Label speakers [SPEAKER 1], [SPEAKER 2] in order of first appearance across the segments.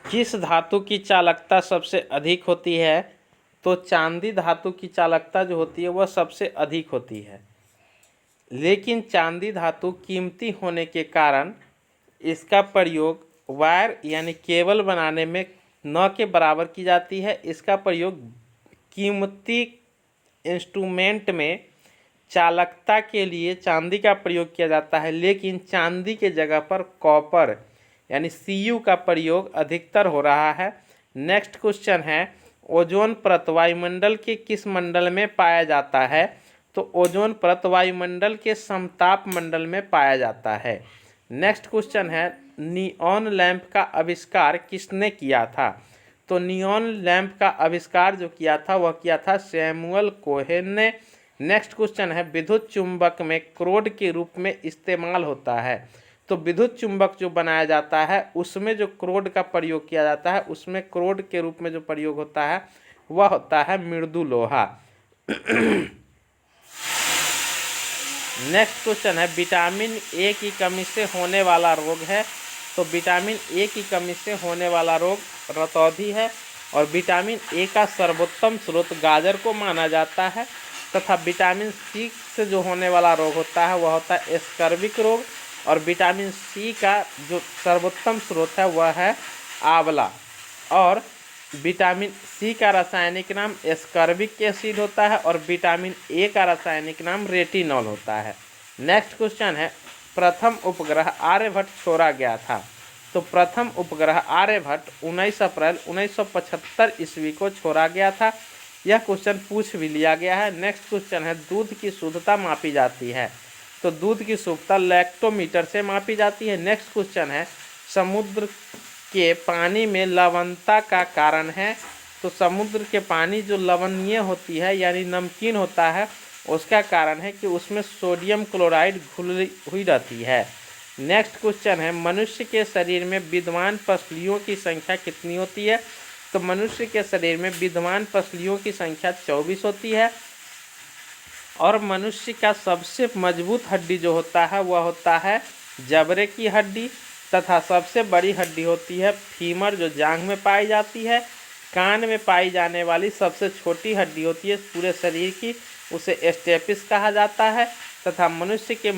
[SPEAKER 1] किस धातु की चालकता सबसे अधिक होती है? तो चांदी धातु की चालकता जो होती है वह सबसे अधिक होती है, लेकिन चांदी धातु कीमती होने के कारण इसका प्रयोग वायर यानी केबल बनाने में न के बराबर की जाती है। इसका प्रयोग कीमती इंस्ट्रूमेंट में चालकता के लिए चांदी का प्रयोग किया जाता है, लेकिन चांदी के जगह पर कॉपर यानी Cu का प्रयोग अधिकतर हो रहा है। नेक्स्ट क्वेश्चन है, ओजोन परत वायुमंडल के किस मंडल में पाया जाता है? तो ओजोन परत वायुमंडल के समताप मंडल में पाया जाता है। नेक्स्ट क्वेश्चन है, नियॉन लैंप का आविष्कार किसने किया था? तो नियॉन लैंप का आविष्कार जो किया था वह किया था सैमुअल कोहेन ने। नेक्स्ट क्वेश्चन है, विद्युत चुंबक में क्रोड के रूप में इस्तेमाल होता है। तो विद्युत चुंबक जो बनाया जाता है उसमें जो क्रोड का प्रयोग किया जाता है, उसमें क्रोड के रूप में जो प्रयोग होता है वह होता है मृदु लोहा। नेक्स्ट क्वेश्चन है, विटामिन ए की कमी से होने वाला रोग है। तो विटामिन ए की कमी से होने वाला रोग रतौंधी है, और विटामिन ए का सर्वोत्तम स्रोत गाजर को माना जाता है। तथा विटामिन सी से जो होने वाला रोग होता है वह होता है स्कर्विक रोग, और विटामिन सी का जो सर्वोत्तम स्रोत है वह है आंवला। और विटामिन सी का रासायनिक नाम एस्कॉर्बिक एसिड होता है, और विटामिन ए का रासायनिक नाम रेटिनॉल होता है। नेक्स्ट क्वेश्चन है, प्रथम उपग्रह आर्यभट्ट छोड़ा गया था। तो प्रथम उपग्रह आर्यभट्ट 19 अप्रैल 1975 ईस्वी को छोड़ा गया था। यह क्वेश्चन पूछ भी लिया गया है। नेक्स्ट क्वेश्चन है, दूध की शुद्धता मापी जाती है। तो दूध की शुद्धता लैक्टोमीटर से मापी जाती है। नेक्स्ट क्वेश्चन है, समुद्र के पानी में लवणता का कारण है। तो समुद्र के पानी जो लवणीय होती है यानी नमकीन होता है, उसका कारण है कि उसमें सोडियम क्लोराइड घुली हुई रहती है। नेक्स्ट क्वेश्चन है, मनुष्य के शरीर में विद्यमान पसलियों की संख्या कितनी होती है? तो मनुष्य के शरीर में विद्यमान पसलियों की संख्या 24 होती है। और मनुष्य का सबसे मजबूत हड्डी जो होता है वह होता है जबड़े की हड्डी, तथा सबसे बड़ी हड्डी होती है फीमर जो जांघ में पाई जाती है। कान में पाई जाने वाली सबसे छोटी हड्डी होती है पूरे शरीर की, उसे स्टेपिस कहा जाता है। तथा मनुष्य के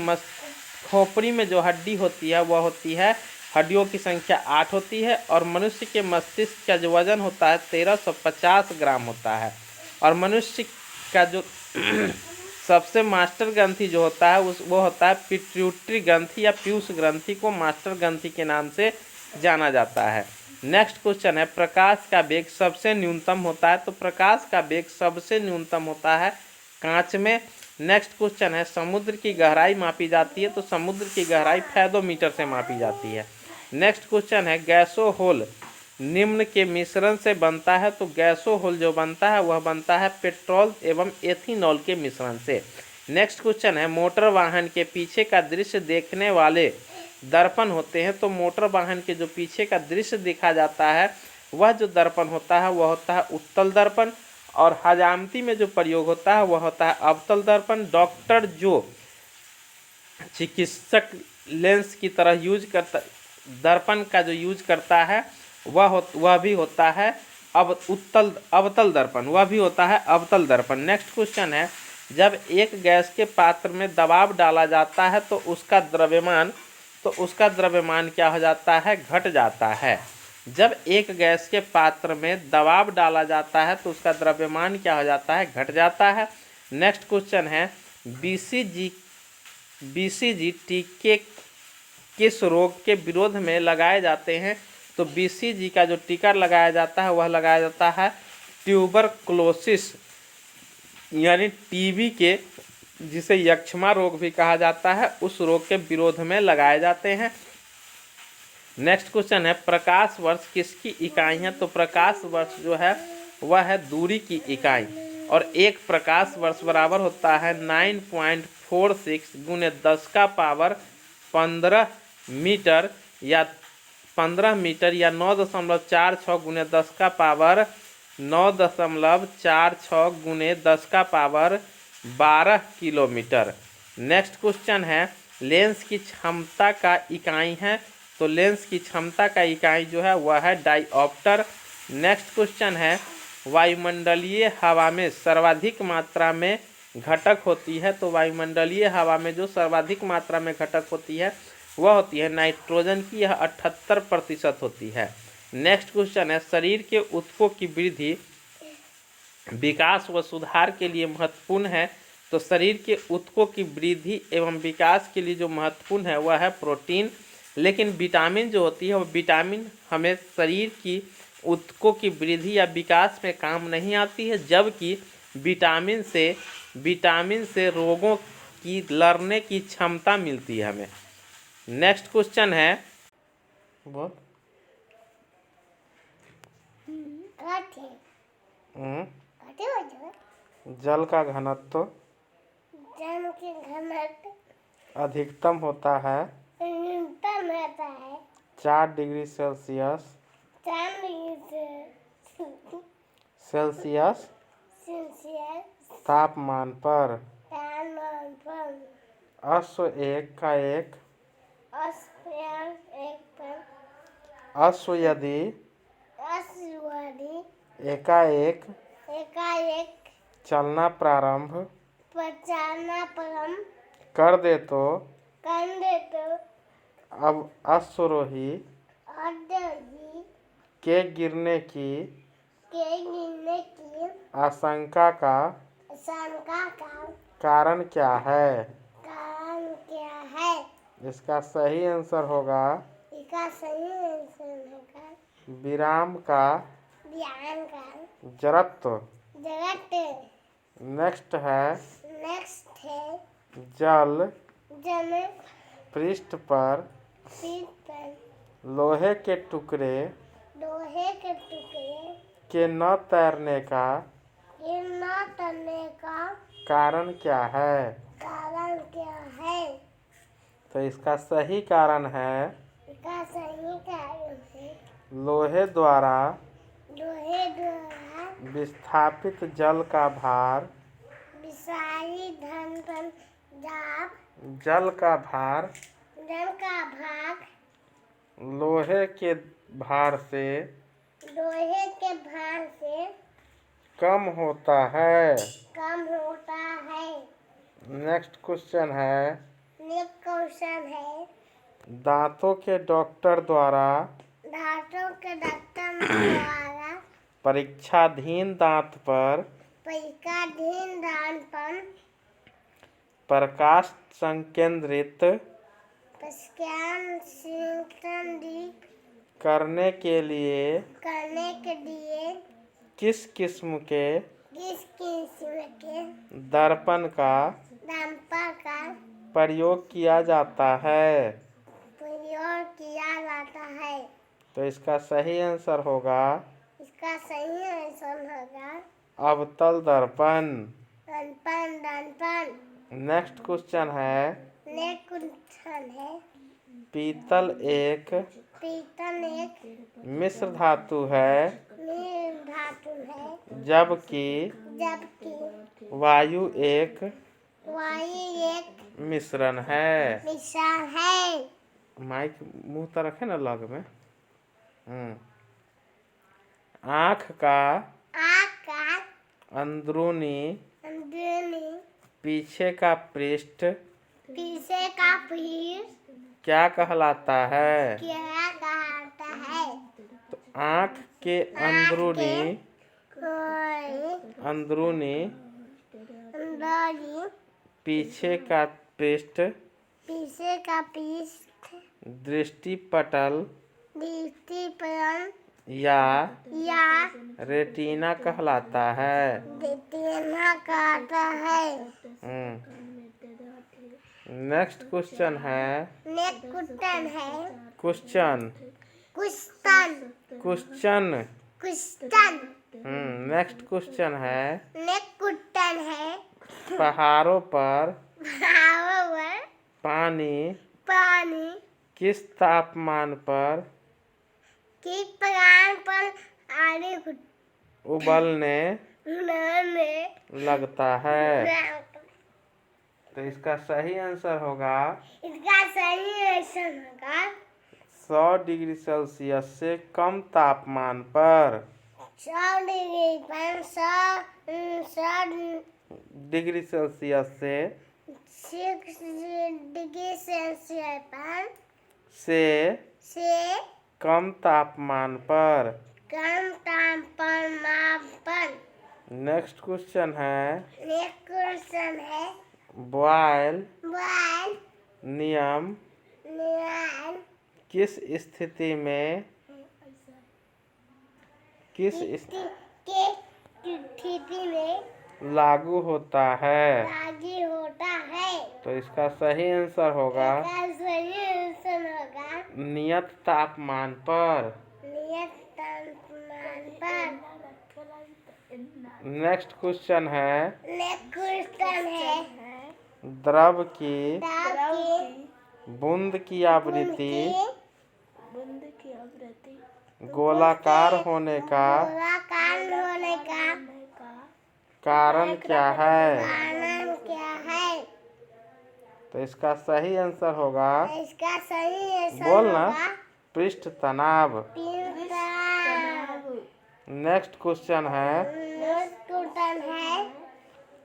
[SPEAKER 1] खोपड़ी में जो हड्डी होती है वह होती है, हड्डियों की संख्या 8 होती है। और मनुष्य के मस्तिष्क का जो वजन होता है 1350 ग्राम होता है। और मनुष्य का जो सबसे मास्टर ग्रंथि जो होता है वो होता है पिट्यूटरी ग्रंथि या पीयूष ग्रंथि को मास्टर ग्रंथि के नाम से जाना जाता है। नेक्स्ट क्वेश्चन है, प्रकाश का वेग सबसे न्यूनतम होता है। तो प्रकाश का वेग सबसे न्यूनतम होता है कांच में। नेक्स्ट क्वेश्चन है, समुद्र की गहराई मापी जाती है। तो समुद्र की गहराई फेदोमीटर से मापी जाती है। नेक्स्ट क्वेश्चन है, गैसोहोल निम्न के मिश्रण से बनता है। तो गैसोहोल जो बनता है वह बनता है पेट्रोल एवं एथेनॉल के मिश्रण से। नेक्स्ट क्वेश्चन है, मोटर वाहन के पीछे का दृश्य देखने वाले दर्पण होते हैं। तो मोटर वाहन के जो पीछे का दृश्य देखा जाता है वह जो दर्पण होता है वह होता है उत्तल दर्पण। और हजामती में जो प्रयोग होता है वह होता है अवतल दर्पण। डॉक्टर जो चिकित्सक लेंस की तरह यूज करता दर्पण का जो यूज करता है वह भी होता है अवतल दर्पण, वह भी होता है अवतल दर्पण। नेक्स्ट क्वेश्चन है, जब एक गैस के पात्र में दबाव डाला जाता है तो उसका द्रव्यमान क्या हो जाता है? घट जाता है। जब एक गैस के पात्र में दबाव डाला जाता है तो उसका द्रव्यमान क्या हो जाता है? घट जाता है। नेक्स्ट क्वेश्चन है, बीसीजी टीके किस रोग के विरोध में लगाए जाते हैं? तो बीसीजी का जो टीका लगाया जाता है वह लगाया जाता है ट्यूबरक्लोसिस यानी टीबी के, जिसे यक्ष्मा रोग भी कहा जाता है, उस रोग के विरोध में लगाए जाते हैं। नेक्स्ट क्वेश्चन है, प्रकाश वर्ष किसकी इकाई है? तो प्रकाश वर्ष जो है वह है दूरी की इकाई। और एक प्रकाश वर्ष बराबर होता है 9.46 गुने 10 का पावर 15 मीटर या 9.46 गुने 10 का पावर 9.46 गुने 10 का पावर 12 किलोमीटर। नेक्स्ट क्वेश्चन है, लेंस की क्षमता का इकाई है। तो लेंस की क्षमता का इकाई जो है वह है डायऑप्टर। नेक्स्ट क्वेश्चन है, वायुमंडलीय हवा में सर्वाधिक मात्रा में घटक होती है। तो वायुमंडलीय हवा में जो सर्वाधिक मात्रा में घटक होती है वह होती है नाइट्रोजन की, यह 78% होती है। नेक्स्ट क्वेश्चन है, शरीर के ऊतकों की वृद्धि विकास व सुधार के लिए महत्वपूर्ण है। तो शरीर के ऊतकों की वृद्धि एवं विकास के लिए जो महत्वपूर्ण है वह है प्रोटीन। लेकिन विटामिन जो होती है वो विटामिन हमें शरीर की ऊतकों की वृद्धि या विकास में काम नहीं आती है, जबकि विटामिन से रोगों की लड़ने की क्षमता मिलती है हमें। नेक्स्ट क्वेश्चन है, बोल। जल का घनत्व अधिकतम होता है 4 डिग्री सेल्सियस तापमान पर। अश्व यदि एकाएक चलना प्रारंभ कर दे तो अब अश्वरोही के गिरने की आशंका का कारण क्या है? इसका सही आंसर होगा विराम का जड़त्व। नेक्स्ट है, जल पृष्ठ पर लोहे के टुकड़े के न तैरने का कारण क्या है? तो इसका सही कारण है लोहे द्वारा विस्थापित जल का भार लोहे के भार से कम होता है। नेक्स्ट क्वेश्चन है, दांतों के डॉक्टर द्वारा परीक्षाधीन दांत पर प्रकाश संकेंद्रित करने के लिए किस किस्म के दर्पण का प्रयोग किया जाता है? तो इसका सही आंसर होगा अवतल दर्पण। नेक्स्ट क्वेश्चन है, पीतल एक मिश्र धातु है जबकि वायु एक मिश्रण है। माइक मुंह तर रखे ना लग में। आँख का अंदरूनी पीछे का पृष्ठ क्या कहलाता है? तो आँख के अंदरूनी पीछे का पृष्ठ दृष्टिपटल या रेटिना कहलाता है। नेक्स्ट क्वेश्चन है, नेक्स्ट क्वेश्चन है, पहाड़ों पर पानी किस तापमान पर उबलने लगता है? तो इसका सही आंसर होगा डिग्री सेल्सियस से कम तापमान पर
[SPEAKER 2] 100 डिग्री पर 100
[SPEAKER 1] डिग्री सेल्सियस से
[SPEAKER 2] 6 डिग्री सेल्सियस पर
[SPEAKER 1] से कम तापमान पर।
[SPEAKER 2] कम तापमान पर।
[SPEAKER 1] नेक्स्ट क्वेश्चन है
[SPEAKER 2] नेक्स्ट क्वेश्चन है
[SPEAKER 1] बॉयल
[SPEAKER 2] बॉयल
[SPEAKER 1] नियम
[SPEAKER 2] नियम
[SPEAKER 1] किस स्थिति में
[SPEAKER 2] के स्थिति में
[SPEAKER 1] लागू होता है?
[SPEAKER 2] लागू होता है?
[SPEAKER 1] तो इसका सही आंसर होगा
[SPEAKER 2] इसका सही आंसर होगा
[SPEAKER 1] नियत तापमान पर।
[SPEAKER 2] नियत तापमान पर।
[SPEAKER 1] नेक्स्ट क्वेश्चन है
[SPEAKER 2] नेक्स्ट क्वेश्चन है
[SPEAKER 1] द्रव की बूंद की आवृत्ति गोलाकार होने का कारण क्या है?
[SPEAKER 2] कारण क्या है?
[SPEAKER 1] तो इसका सही आंसर होगा
[SPEAKER 2] इसका सही आंसर
[SPEAKER 1] बोलना
[SPEAKER 2] होगा
[SPEAKER 1] पृष्ठ तनाव। नेक्स्ट क्वेश्चन है
[SPEAKER 2] नेक्स्ट क्वेश्चन है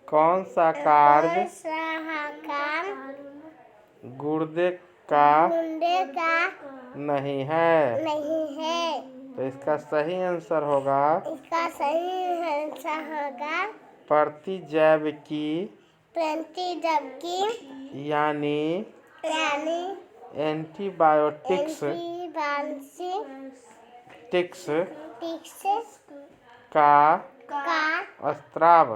[SPEAKER 1] कौन सा कार्य
[SPEAKER 2] सहकार
[SPEAKER 1] गुर्दे का
[SPEAKER 2] गुंडे का
[SPEAKER 1] नहीं है?
[SPEAKER 2] नहीं है?
[SPEAKER 1] तो इसका सही आंसर होगा
[SPEAKER 2] इसका सही आंसर होगा
[SPEAKER 1] प्रति जैव की
[SPEAKER 2] प्रति जबकि
[SPEAKER 1] यानी एंटीबायोटिक्स टिक्स का स्त्राव।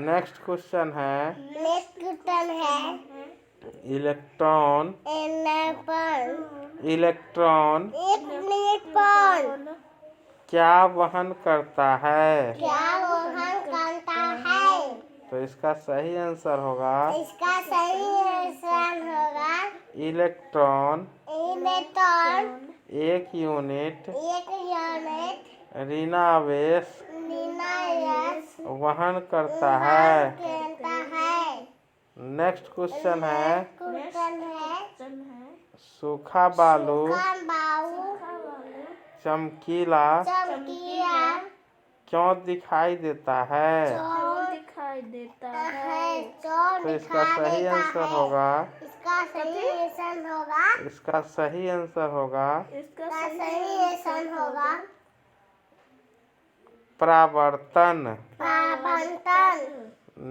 [SPEAKER 1] नेक्स्ट क्वेश्चन है
[SPEAKER 2] नेक्स्ट क्वेश्चन है
[SPEAKER 1] इलेक्ट्रॉन
[SPEAKER 2] इलेक्ट्रॉन
[SPEAKER 1] क्या वहन करता है?
[SPEAKER 2] क्या वहन करता है?
[SPEAKER 1] तो इसका सही आंसर होगा
[SPEAKER 2] इसका सही आंसर होगा
[SPEAKER 1] इलेक्ट्रॉन एक यूनिट ऋणावेश वहन करता है। नेक्स्ट क्वेश्चन है सूखा बालू चमकीला क्यों दिखाई देता है? तो इसका सही आंसर होगा
[SPEAKER 2] इसका सही आंसर होगा
[SPEAKER 1] परावर्तन।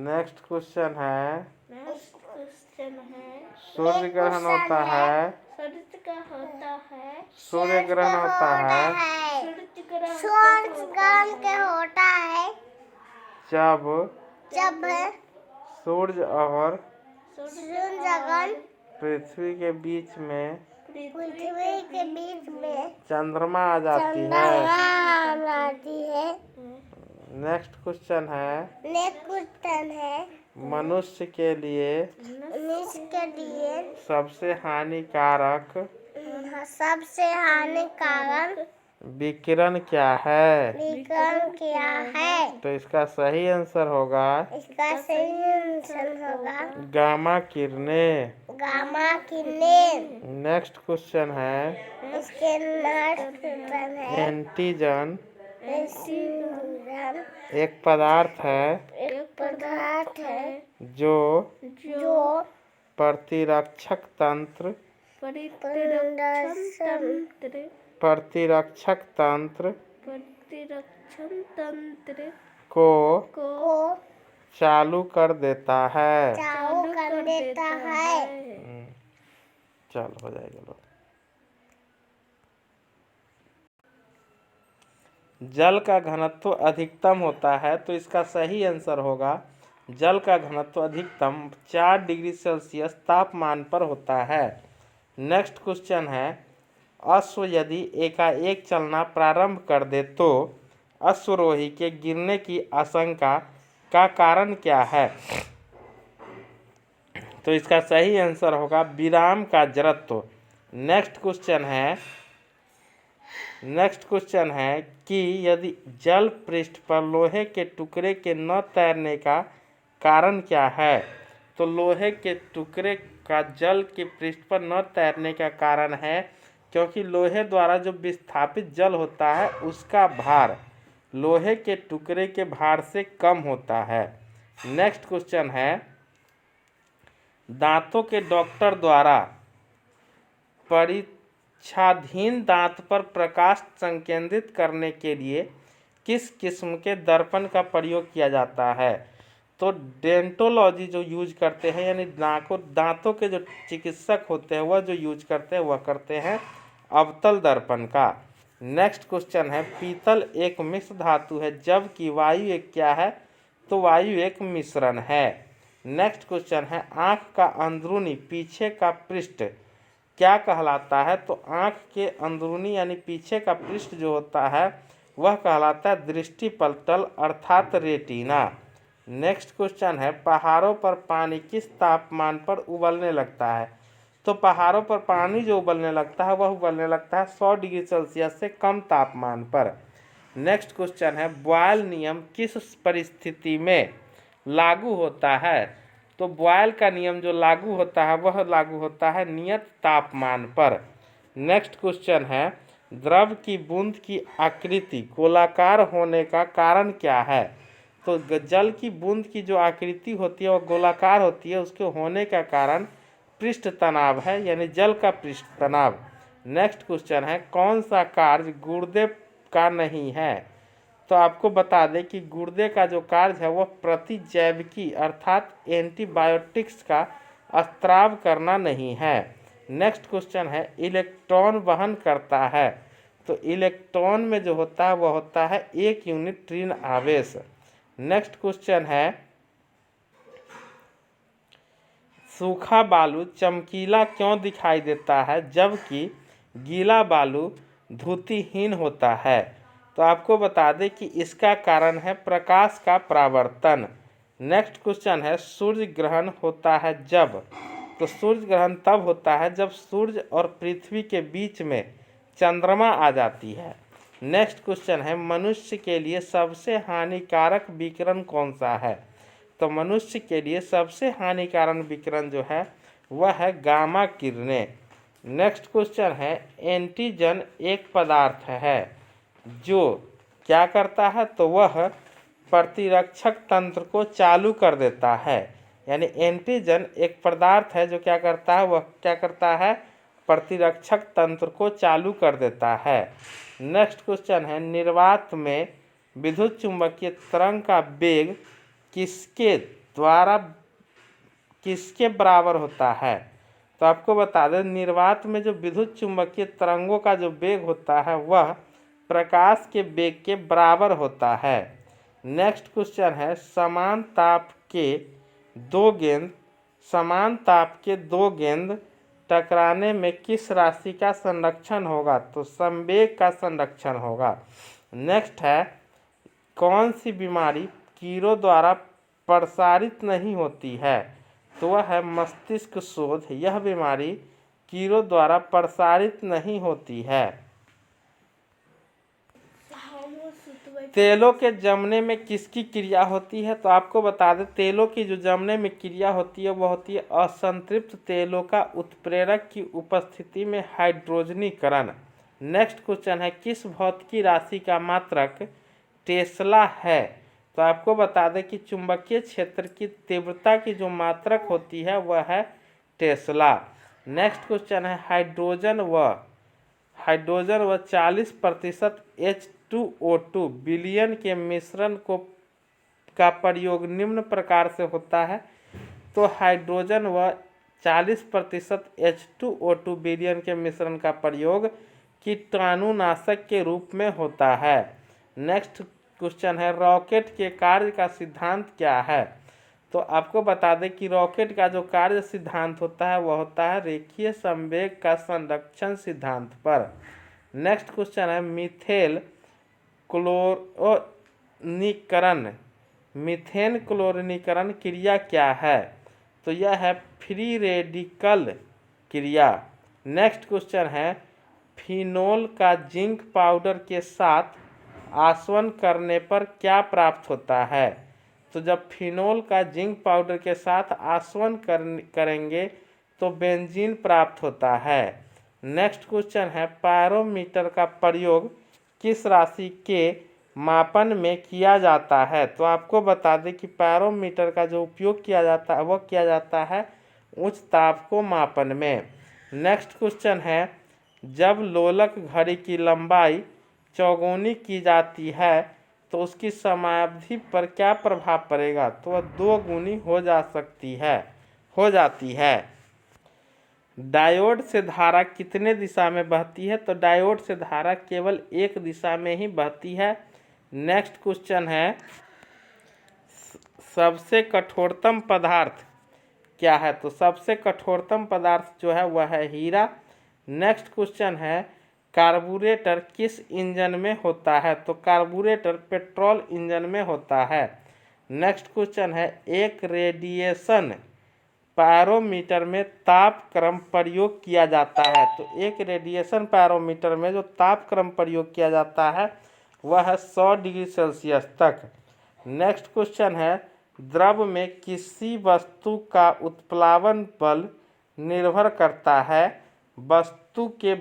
[SPEAKER 1] नेक्स्ट क्वेश्चन है सूर्य ग्रहण होता है सूर्य ग्रहण होता है
[SPEAKER 2] सूर्य ग्रहण के होता है
[SPEAKER 1] जब
[SPEAKER 2] जब
[SPEAKER 1] सूर्य और
[SPEAKER 2] सूर्य
[SPEAKER 1] पृथ्वी के बीच में चंद्रमा आ जाती है। नेक्स्ट क्वेश्चन है मनुष्य के लिए सबसे हानिकारक विकिरण क्या है? तो इसका सही आंसर होगा गामा किरणें। नेक्स्ट क्वेश्चन है एंटीजन एक पदार्थ है जो प्रतिरक्षक तंत्र को चालू कर देता है। चल हो जाएगा लो। जल का घनत्व अधिकतम होता है तो इसका सही आंसर होगा जल का घनत्व अधिकतम 4 डिग्री सेल्सियस तापमान पर होता है। नेक्स्ट क्वेश्चन है अश्व यदि एकाएक चलना प्रारंभ कर दे तो अश्वरोही के गिरने की आशंका का कारण क्या है? तो इसका सही आंसर होगा विराम का जड़त्व। नेक्स्ट क्वेश्चन है कि यदि जल पृष्ठ पर लोहे के टुकड़े के न तैरने का कारण क्या है? तो लोहे के टुकड़े का जल के पृष्ठ पर न तैरने का कारण है क्योंकि लोहे द्वारा जो विस्थापित जल होता है उसका भार लोहे के टुकड़े के भार से कम होता है। नेक्स्ट क्वेश्चन है, दांतों के डॉक्टर द्वारा परीक्षाधीन दांत पर प्रकाश संकेंद्रित करने के लिए किस किस्म के दर्पण का प्रयोग किया जाता है? तो डेंटोलॉजी जो यूज करते हैं यानी दांतों के जो चिकित्सक होते हैं वह जो यूज करते हैं वह करते हैं अवतल दर्पण का। नेक्स्ट क्वेश्चन है, पीतल एक मिश्र धातु है जबकि वायु एक क्या है? तो वायु एक मिश्रण है। नेक्स्ट क्वेश्चन है, आँख का अंदरूनी पीछे का पृष्ठ क्या कहलाता है? तो आँख के अंदरूनी यानी पीछे का पृष्ठ जो होता है वह कहलाता है दृष्टिपटल अर्थात रेटिना। नेक्स्ट क्वेश्चन है, पहाड़ों पर पानी किस तापमान पर उबलने लगता है? तो पहाड़ों पर पानी जो उबलने लगता है वह उबलने लगता है 100 डिग्री सेल्सियस से कम तापमान पर। नेक्स्ट क्वेश्चन है, बॉयल नियम किस परिस्थिति में लागू होता है? तो बॉयल का नियम जो लागू होता है वह लागू होता है नियत तापमान पर। नेक्स्ट क्वेश्चन है, द्रव की बूंद की आकृति गोलाकार होने का कारण क्या है? तो जल की बूंद की जो आकृति होती है वह गोलाकार होती है, उसके होने का कारण पृष्ठ तनाव है यानी जल का पृष्ठ तनाव। नेक्स्ट क्वेश्चन है, कौन सा कार्य गुर्दे का नहीं है? तो आपको बता दें कि गुर्दे का जो कार्य है वह प्रतिजैविकी अर्थात एंटीबायोटिक्स का स्त्राव करना नहीं है। नेक्स्ट क्वेश्चन है, इलेक्ट्रॉन वहन करता है? तो इलेक्ट्रॉन में जो होता है वह होता है 1 यूनिट ऋण आवेश। नेक्स्ट क्वेश्चन है, सूखा बालू चमकीला क्यों दिखाई देता है जबकि गीला बालू धुतिहीन होता है? तो आपको बता दें कि इसका कारण है प्रकाश का परावर्तन। नेक्स्ट क्वेश्चन है, सूर्य ग्रहण होता है जब? तो सूर्य ग्रहण तब होता है जब सूर्य और पृथ्वी के बीच में चंद्रमा आ जाती है। नेक्स्ट क्वेश्चन है, मनुष्य के लिए सबसे हानिकारक विकिरण कौन सा है? तो मनुष्य के लिए सबसे हानिकारक विकिरण जो है वह है गामा किरणें। नेक्स्ट क्वेश्चन है, एंटीजन एक पदार्थ है जो क्या करता है? तो वह प्रतिरक्षक तंत्र को चालू कर देता है यानी एंटीजन एक पदार्थ है जो क्या करता है? वह क्या करता है? प्रतिरक्षक तंत्र को चालू कर देता है। नेक्स्ट क्वेश्चन है, निर्वात में विद्युत चुंबकीय तरंग का वेग किसके बराबर होता है? तो आपको बता दें निर्वात में जो विद्युत चुंबकीय तरंगों का जो वेग होता है वह प्रकाश के वेग के बराबर होता है। नेक्स्ट क्वेश्चन है, समान ताप के दो गेंद टकराने में किस राशि का संरक्षण होगा? तो संवेग का संरक्षण होगा। नेक्स्ट है, कौन सी बीमारी कीड़ों द्वारा प्रसारित नहीं होती है? तो वह है मस्तिष्क शोथ। यह बीमारी कीड़ों द्वारा प्रसारित नहीं होती है। तेलों के जमने में किसकी क्रिया होती है? तो आपको बता दें तेलों की जो जमने में क्रिया होती है वह होती है असंतृप्त तेलों का उत्प्रेरक की उपस्थिति में हाइड्रोजनीकरण। नेक्स्ट क्वेश्चन है, किस भौतिकी राशि का मात्रक टेस्ला है? तो आपको बता दें कि चुंबकीय क्षेत्र की तीव्रता की जो मात्रक होती है वह है टेस्ला। नेक्स्ट क्वेश्चन है, हाइड्रोजन व 40% H2O2 विलयन के मिश्रण का प्रयोग निम्न प्रकार से होता है। तो हाइड्रोजन व 40% H2O2 विलयन के मिश्रण का प्रयोग कीटाणुनाशक के रूप में होता है। नेक्स्ट क्वेश्चन है, रॉकेट के कार्य का सिद्धांत क्या है? तो आपको बता दें कि रॉकेट का जो कार्य सिद्धांत होता है वह होता है रेखीय संवेग का संरक्षण सिद्धांत पर। नेक्स्ट क्वेश्चन है, मीथेन क्लोरीनीकरण क्रिया क्या है? तो यह है फ्री रेडिकल क्रिया। नेक्स्ट क्वेश्चन है, फिनोल का जिंक पाउडर के साथ आसवन करने पर क्या प्राप्त होता है? तो जब फिनोल का जिंक पाउडर के साथ आसवन करेंगे तो बेंजीन प्राप्त होता है। नेक्स्ट क्वेश्चन है, पायरोमीटर का प्रयोग किस राशि के मापन में किया जाता है? तो आपको बता दें कि पायरोमीटर का जो उपयोग किया जाता है वह किया जाता है उच्च ताप को मापन में। नेक्स्ट क्वेश्चन है, जब लोलक घड़ी की लंबाई चौगुनी की जाती है तो उसकी समयावधि पर क्या प्रभाव पड़ेगा? तो वह 2 गुनी हो जाती है। डायोड से धारा कितने दिशा में बहती है? तो डायोड से धारा केवल एक दिशा में ही बहती है। नेक्स्ट क्वेश्चन है, सबसे कठोरतम पदार्थ क्या है? तो सबसे कठोरतम पदार्थ जो है वह है हीरा। नेक्स्ट क्वेश्चन है, कार्बोरेटर किस इंजन में होता है? तो कार्बोरेटर पेट्रोल इंजन में होता है। नेक्स्ट क्वेश्चन है, एक रेडिएशन पैरोमीटर में तापक्रम प्रयोग किया जाता है। तो एक रेडिएशन पैरोमीटर में जो तापक्रम प्रयोग किया जाता है वह है 100 डिग्री सेल्सियस तक। नेक्स्ट क्वेश्चन है, द्रव में किसी वस्तु का उत्प्लावन बल निर्भर करता है वस्तु के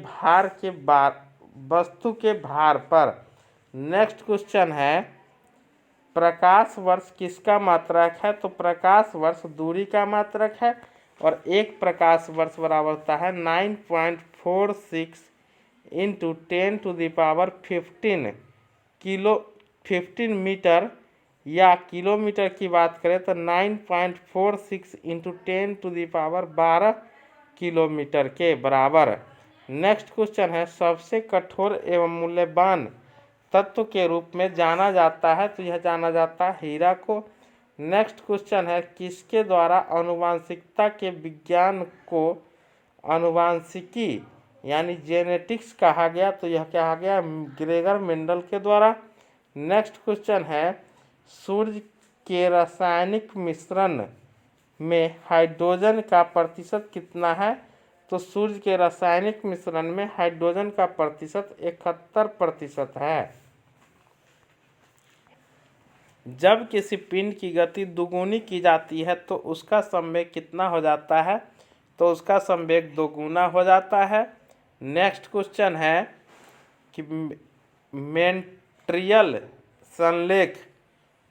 [SPEAKER 1] भार पर। नेक्स्ट क्वेश्चन है, प्रकाश वर्ष किसका मात्रक है? तो प्रकाश वर्ष दूरी का मात्रक है और एक प्रकाश वर्ष बराबर होता है 9.46 इंटू 10⁻15 15 मीटर, या किलोमीटर की बात करें तो 9.46 इंटू 10⁻12 किलोमीटर के बराबर। नेक्स्ट क्वेश्चन है, सबसे कठोर एवं मूल्यवान तत्व के रूप में जाना जाता है? तो यह जाना जाता है हीरा को। नेक्स्ट क्वेश्चन है, किसके द्वारा आनुवंशिकता के विज्ञान को आनुवंशिकी यानी जेनेटिक्स कहा गया? तो यह कहा गया ग्रेगर मेंडल के द्वारा। नेक्स्ट क्वेश्चन है, सूर्य के रासायनिक मिश्रण में हाइड्रोजन का प्रतिशत कितना है? तो सूर्य के रासायनिक मिश्रण में हाइड्रोजन का प्रतिशत 71% है। जब किसी पिंड की गति दुगुनी की जाती है तो उसका संवेग कितना हो जाता है? तो उसका संवेग 2 गुना हो जाता है। नेक्स्ट क्वेश्चन है कि मॉन्ट्रियल संलेख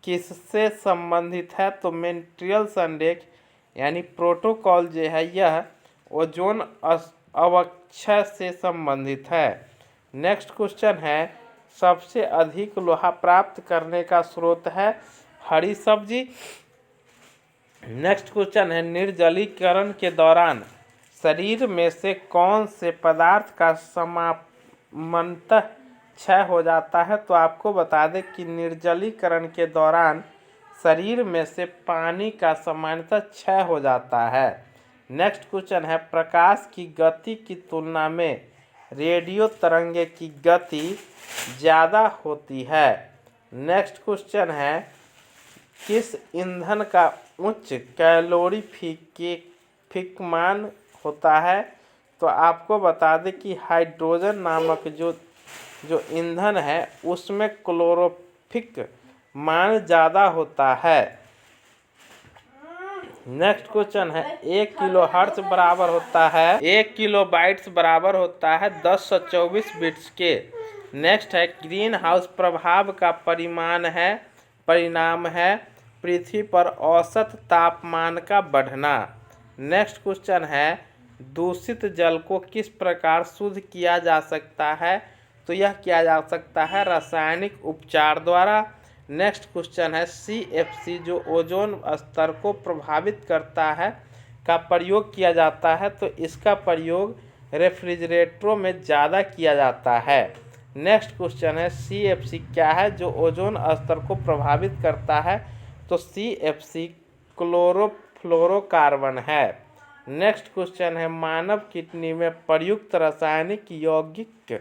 [SPEAKER 1] किससे संबंधित है? तो मॉन्ट्रियल संलेख यानी प्रोटोकॉल जो है यह ओजोन अवक्षय से संबंधित है। नेक्स्ट क्वेश्चन है, सबसे अधिक लोहा प्राप्त करने का स्रोत है हरी सब्जी। नेक्स्ट क्वेश्चन है, निर्जलीकरण के दौरान शरीर में से कौन से पदार्थ का सामान्यतः क्षय हो जाता है? तो आपको बता दें कि निर्जलीकरण के दौरान शरीर में से पानी का सामान्यतः क्षय हो जाता है। नेक्स्ट क्वेश्चन है, प्रकाश की गति की तुलना में रेडियो तरंगे की गति ज़्यादा होती है। नेक्स्ट क्वेश्चन है, किस ईंधन का उच्च कैलोरीफिक मान होता है? तो आपको बता दें कि हाइड्रोजन नामक जो ईंधन है उसमें क्लोरोफिक मान ज़्यादा होता है। नेक्स्ट क्वेश्चन है, 1 किलो हर्ट्ज बराबर होता है 1 किलो बाइट्स बराबर होता है 1024 बिट्स के। नेक्स्ट है, ग्रीन हाउस प्रभाव का परिणाम है पृथ्वी पर औसत तापमान का बढ़ना। नेक्स्ट क्वेश्चन है, दूषित जल को किस प्रकार शुद्ध किया जा सकता है? तो यह किया जा सकता है रासायनिक उपचार द्वारा। नेक्स्ट क्वेश्चन है, CFC जो ओजोन स्तर को प्रभावित करता है का प्रयोग किया जाता है, तो इसका प्रयोग रेफ्रिजरेटरों में ज़्यादा किया जाता है। नेक्स्ट क्वेश्चन है, CFC क्या है जो ओजोन स्तर को प्रभावित करता है? तो CFC क्लोरोफ्लोरोकार्बन है। नेक्स्ट क्वेश्चन है, मानव किडनी में प्रयुक्त रासायनिक यौगिक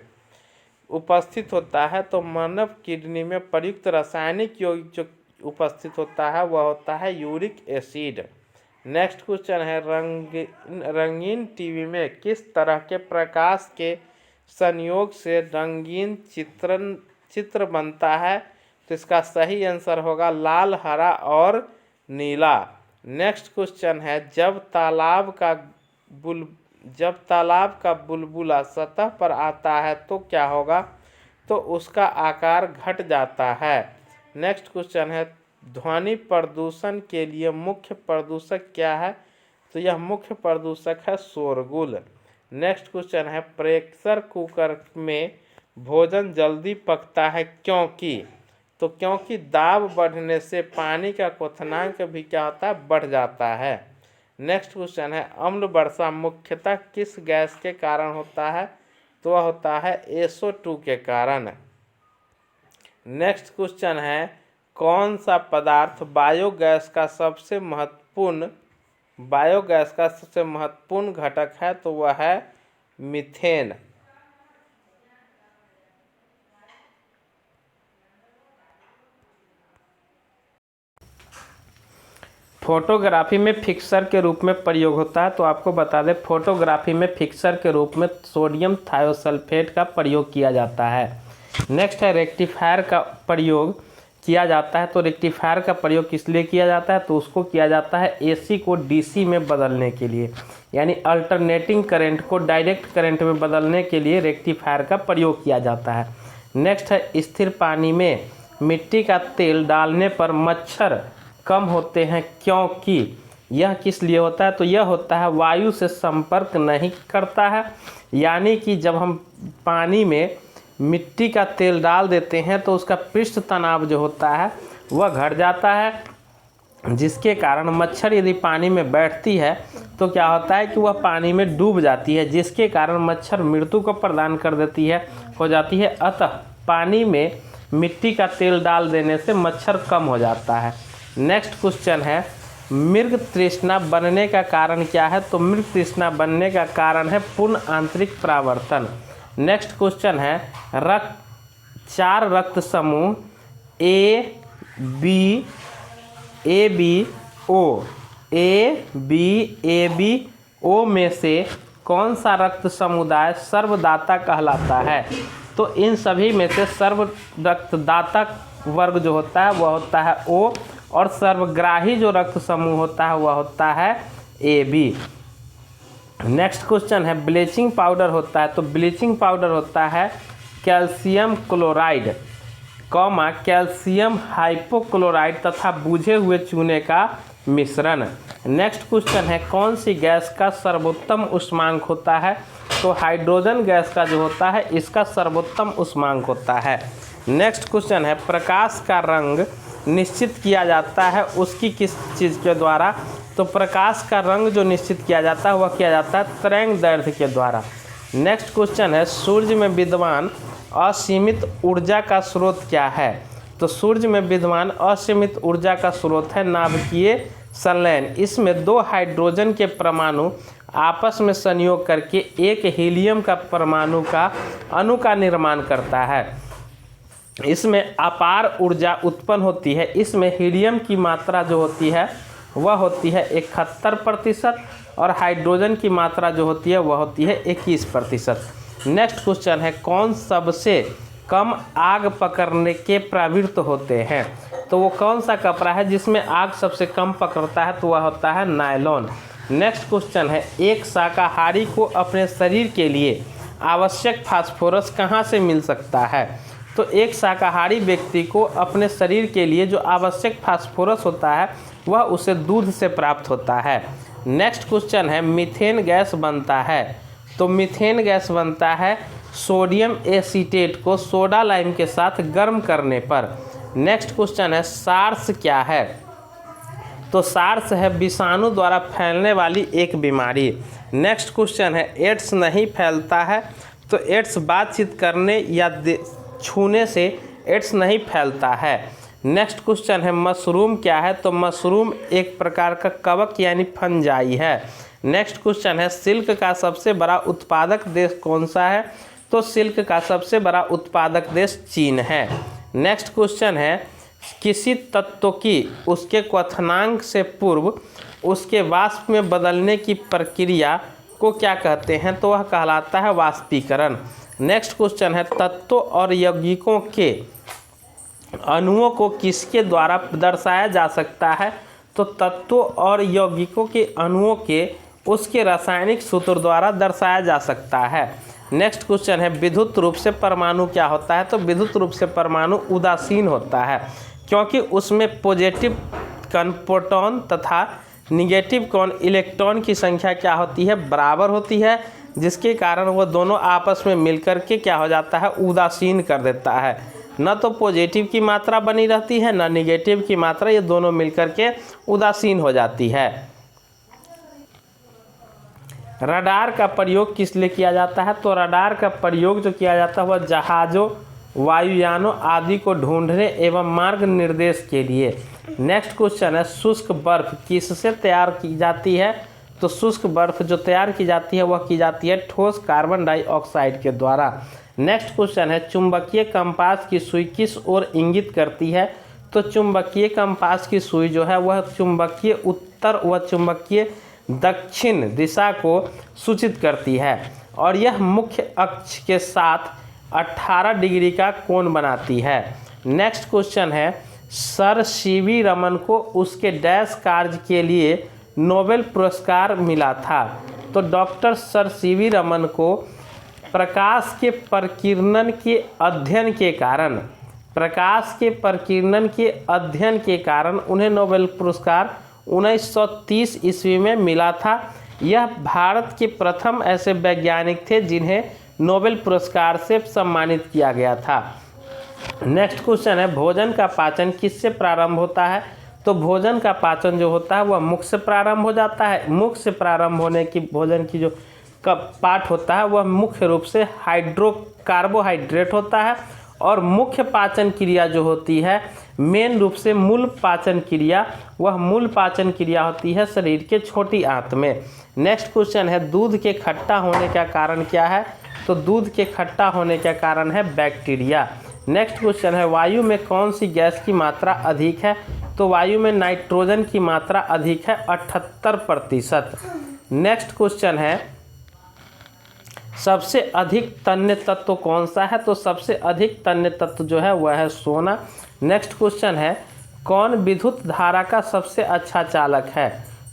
[SPEAKER 1] उपस्थित होता है? तो मानव किडनी में प्रयुक्त रासायनिक यौगिक जो उपस्थित होता है वह होता है यूरिक एसिड। नेक्स्ट क्वेश्चन है, रंगीन टीवी में किस तरह के प्रकाश के संयोग से रंगीन चित्र बनता है? तो इसका सही आंसर होगा लाल, हरा और नीला। नेक्स्ट क्वेश्चन है, जब तालाब का बुलबुला सतह पर आता है तो क्या होगा? तो उसका आकार घट जाता है। नेक्स्ट क्वेश्चन है, ध्वनि प्रदूषण के लिए मुख्य प्रदूषक क्या है? तो यह मुख्य प्रदूषक है शोरगुल। नेक्स्ट क्वेश्चन है, प्रेशर कुकर में भोजन जल्दी पकता है क्योंकि? तो क्योंकि दाब बढ़ने से पानी का क्वथनांक भी क्या होता है? बढ़ जाता है। नेक्स्ट क्वेश्चन है, अम्ल वर्षा मुख्यतः किस गैस के कारण होता है? तो वह होता है SO2 के कारण। नेक्स्ट क्वेश्चन है, कौन सा पदार्थ बायोगैस का सबसे महत्वपूर्ण घटक है? तो वह है मीथेन। फोटोग्राफी में फिक्सर के रूप में प्रयोग होता है। तो आपको बता दें, फोटोग्राफी में फिक्सर के रूप में सोडियम थायोसल्फेट का प्रयोग किया जाता है। नेक्स्ट है, रेक्टिफायर का प्रयोग किया जाता है। तो रेक्टिफायर का प्रयोग किस लिए किया जाता है? तो उसको किया जाता है AC को DC में बदलने के लिए, यानी अल्टरनेटिंग करंट को डायरेक्ट करंट में बदलने के लिए रेक्टिफायर का प्रयोग किया जाता है। नेक्स्ट है, स्थिर पानी में मिट्टी का तेल डालने पर मच्छर कम होते हैं क्योंकि? यह किस लिए होता है? तो यह होता है वायु से संपर्क नहीं करता है, यानी कि जब हम पानी में मिट्टी का तेल डाल देते हैं तो उसका पृष्ठ तनाव जो होता है वह घट जाता है, जिसके कारण मच्छर यदि पानी में बैठती है तो क्या होता है कि वह पानी में डूब जाती है, जिसके कारण मच्छर मृत्यु को प्रदान कर देती है, हो जाती है। अतः पानी में मिट्टी का तेल डाल देने से मच्छर कम हो जाता है। नेक्स्ट क्वेश्चन है, मृग तृष्णा बनने का कारण क्या है? तो मृग तृष्णा बनने का कारण है पूर्ण आंतरिक परावर्तन। नेक्स्ट क्वेश्चन है, चार रक्त समूह AB/O में से कौन सा रक्त समुदाय सर्वदाता कहलाता है? तो इन सभी में से सर्व रक्तदाता वर्ग जो होता है वह होता है O, और सर्वग्राही जो रक्त समूह होता है वह होता है AB। नेक्स्ट क्वेश्चन है, ब्लीचिंग पाउडर होता है। तो ब्लीचिंग पाउडर होता है कैल्शियम क्लोराइड, कैल्शियम हाइपोक्लोराइड तथा बुझे हुए चूने का मिश्रण। नेक्स्ट क्वेश्चन है, कौन सी गैस का सर्वोत्तम उष्मांक होता है? तो हाइड्रोजन गैस का जो होता है इसका सर्वोत्तम उष्मांक होता है। नेक्स्ट क्वेश्चन है, प्रकाश का रंग निश्चित किया जाता है उसकी किस चीज़ के द्वारा? तो प्रकाश का रंग जो निश्चित किया जाता है वह किया जाता है तरंगदैर्घ्य के द्वारा। नेक्स्ट क्वेश्चन है, सूर्य में विद्यमान असीमित ऊर्जा का स्रोत क्या है? तो सूर्य में विद्यमान असीमित ऊर्जा का स्रोत है नाभिकीय संलयन। इसमें दो हाइड्रोजन के परमाणु आपस में संयोग करके एक हीलियम का परमाणु का अणु का निर्माण करता है। इसमें अपार ऊर्जा उत्पन्न होती है। इसमें हीलियम की मात्रा जो होती है वह होती है 71% और हाइड्रोजन की मात्रा जो होती है वह होती है 21%। नेक्स्ट क्वेश्चन है, कौन सबसे कम आग पकड़ने के प्रवृत्त होते हैं? तो वो कौन सा कपड़ा है जिसमें आग सबसे कम पकड़ता है? तो वह होता है नायलॉन। नेक्स्ट क्वेश्चन है, एक शाकाहारी को अपने शरीर के लिए आवश्यक फास्फोरस कहाँ से मिल सकता है? तो एक शाकाहारी व्यक्ति को अपने शरीर के लिए जो आवश्यक फास्फोरस होता है वह उसे दूध से प्राप्त होता है। नेक्स्ट क्वेश्चन है, मीथेन गैस बनता है। तो मीथेन गैस बनता है सोडियम एसीटेट को सोडा लाइम के साथ गर्म करने पर। नेक्स्ट क्वेश्चन है, सार्स क्या है? तो सार्स है विषाणु द्वारा फैलने वाली एक बीमारी। नेक्स्ट क्वेश्चन है, एड्स नहीं फैलता है। तो एड्स बातचीत करने या छूने से एड्स नहीं फैलता है। नेक्स्ट क्वेश्चन है, मशरूम क्या है? तो मशरूम एक प्रकार का कवक यानी फंजाई है। नेक्स्ट क्वेश्चन है, सिल्क का सबसे बड़ा उत्पादक देश कौन सा है? तो सिल्क का सबसे बड़ा उत्पादक देश चीन है। नेक्स्ट क्वेश्चन है, किसी तत्व की उसके क्वथनांक से पूर्व उसके वाष्प में बदलने की प्रक्रिया को क्या कहते हैं? तो वह कहलाता है वाष्पीकरण। नेक्स्ट क्वेश्चन है, तत्वों और यौगिकों के अणुओं को किसके द्वारा दर्शाया जा सकता है? तो तत्वों और यौगिकों के अणुओं के उसके रासायनिक सूत्र द्वारा दर्शाया जा सकता है। नेक्स्ट क्वेश्चन है विद्युत रूप से परमाणु क्या होता है? तो विद्युत रूप से परमाणु उदासीन होता है, क्योंकि उसमें पॉजिटिव कण प्रोटॉन तथा निगेटिव कण इलेक्ट्रॉन की संख्या क्या होती है? बराबर होती है, जिसके कारण वो दोनों आपस में मिलकर के क्या हो जाता है? उदासीन कर देता है। न तो पॉजिटिव की मात्रा बनी रहती है, न निगेटिव की मात्रा, ये दोनों मिलकर के उदासीन हो जाती है। रडार का प्रयोग किस लिए किया जाता है? तो रडार का प्रयोग जो किया जाता है वह जहाज़ों, वायुयानों आदि को ढूंढने एवं मार्ग निर्देश के लिए। नेक्स्ट क्वेश्चन है शुष्क बर्फ किससे तैयार की जाती है? तो शुष्क बर्फ जो तैयार की जाती है वह की जाती है ठोस कार्बन डाइऑक्साइड के द्वारा। नेक्स्ट क्वेश्चन है चुंबकीय कंपास की सुई किस ओर इंगित करती है? तो चुंबकीय कंपास की सुई जो है वह चुंबकीय उत्तर व चुंबकीय दक्षिण दिशा को सूचित करती है, और यह मुख्य अक्ष के साथ 18 डिग्री का कोण बनाती है। नेक्स्ट क्वेश्चन है सर सीवी रमन को उसके डैश कार्य के लिए नोबेल पुरस्कार मिला था? तो डॉक्टर सर सीवी रमन को प्रकाश के प्रकीर्णन के अध्ययन के कारण उन्हें नोबेल पुरस्कार 1930 ईस्वी में मिला था। यह भारत के प्रथम ऐसे वैज्ञानिक थे जिन्हें नोबेल पुरस्कार से सम्मानित किया गया था। नेक्स्ट क्वेश्चन है भोजन का पाचन किससे प्रारंभ होता है? तो भोजन का पाचन जो होता है वह मुख से प्रारंभ हो जाता है। मुख से प्रारंभ होने की भोजन की जो पार्ट होता है वह मुख्य रूप से कार्बोहाइड्रेट होता है, और मुख्य पाचन क्रिया जो होती है मेन रूप से मूल पाचन क्रिया, वह मूल पाचन क्रिया होती है शरीर के छोटी आंत में। नेक्स्ट क्वेश्चन है दूध के खट्टा होने का कारण क्या है? तो दूध के खट्टा होने का कारण है बैक्टीरिया। नेक्स्ट क्वेश्चन है वायु में कौन सी गैस की मात्रा अधिक है? तो वायु में नाइट्रोजन की मात्रा अधिक है 78%। नेक्स्ट क्वेश्चन है सबसे अधिक तन्य तत्व कौन सा है? तो सबसे अधिक तन्य तत्व जो है वह है सोना। नेक्स्ट क्वेश्चन है कौन विद्युत धारा का सबसे अच्छा चालक है?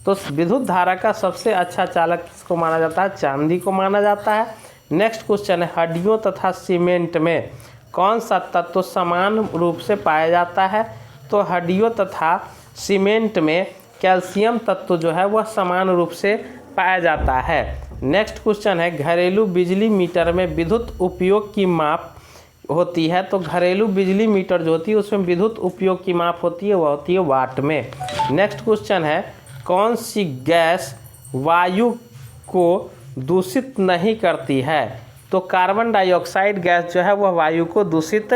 [SPEAKER 1] तो विद्युत धारा का सबसे अच्छा चालक किसको माना जाता है? चांदी को माना जाता है। नेक्स्ट क्वेश्चन है हड्डियों तथा सीमेंट में कौन सा तत्व समान रूप से पाया जाता है? तो हड्डियों तथा सीमेंट में कैल्शियम तत्व जो है वह समान रूप से पाया जाता है। नेक्स्ट क्वेश्चन है घरेलू बिजली मीटर में विद्युत उपयोग की माप होती है? तो घरेलू बिजली मीटर जो होती है उसमें विद्युत उपयोग की माप होती है, वह होती है वाट में। नेक्स्ट क्वेश्चन है कौन सी गैस वायु को दूषित नहीं करती है? तो कार्बन डाइऑक्साइड गैस जो है वह वायु को दूषित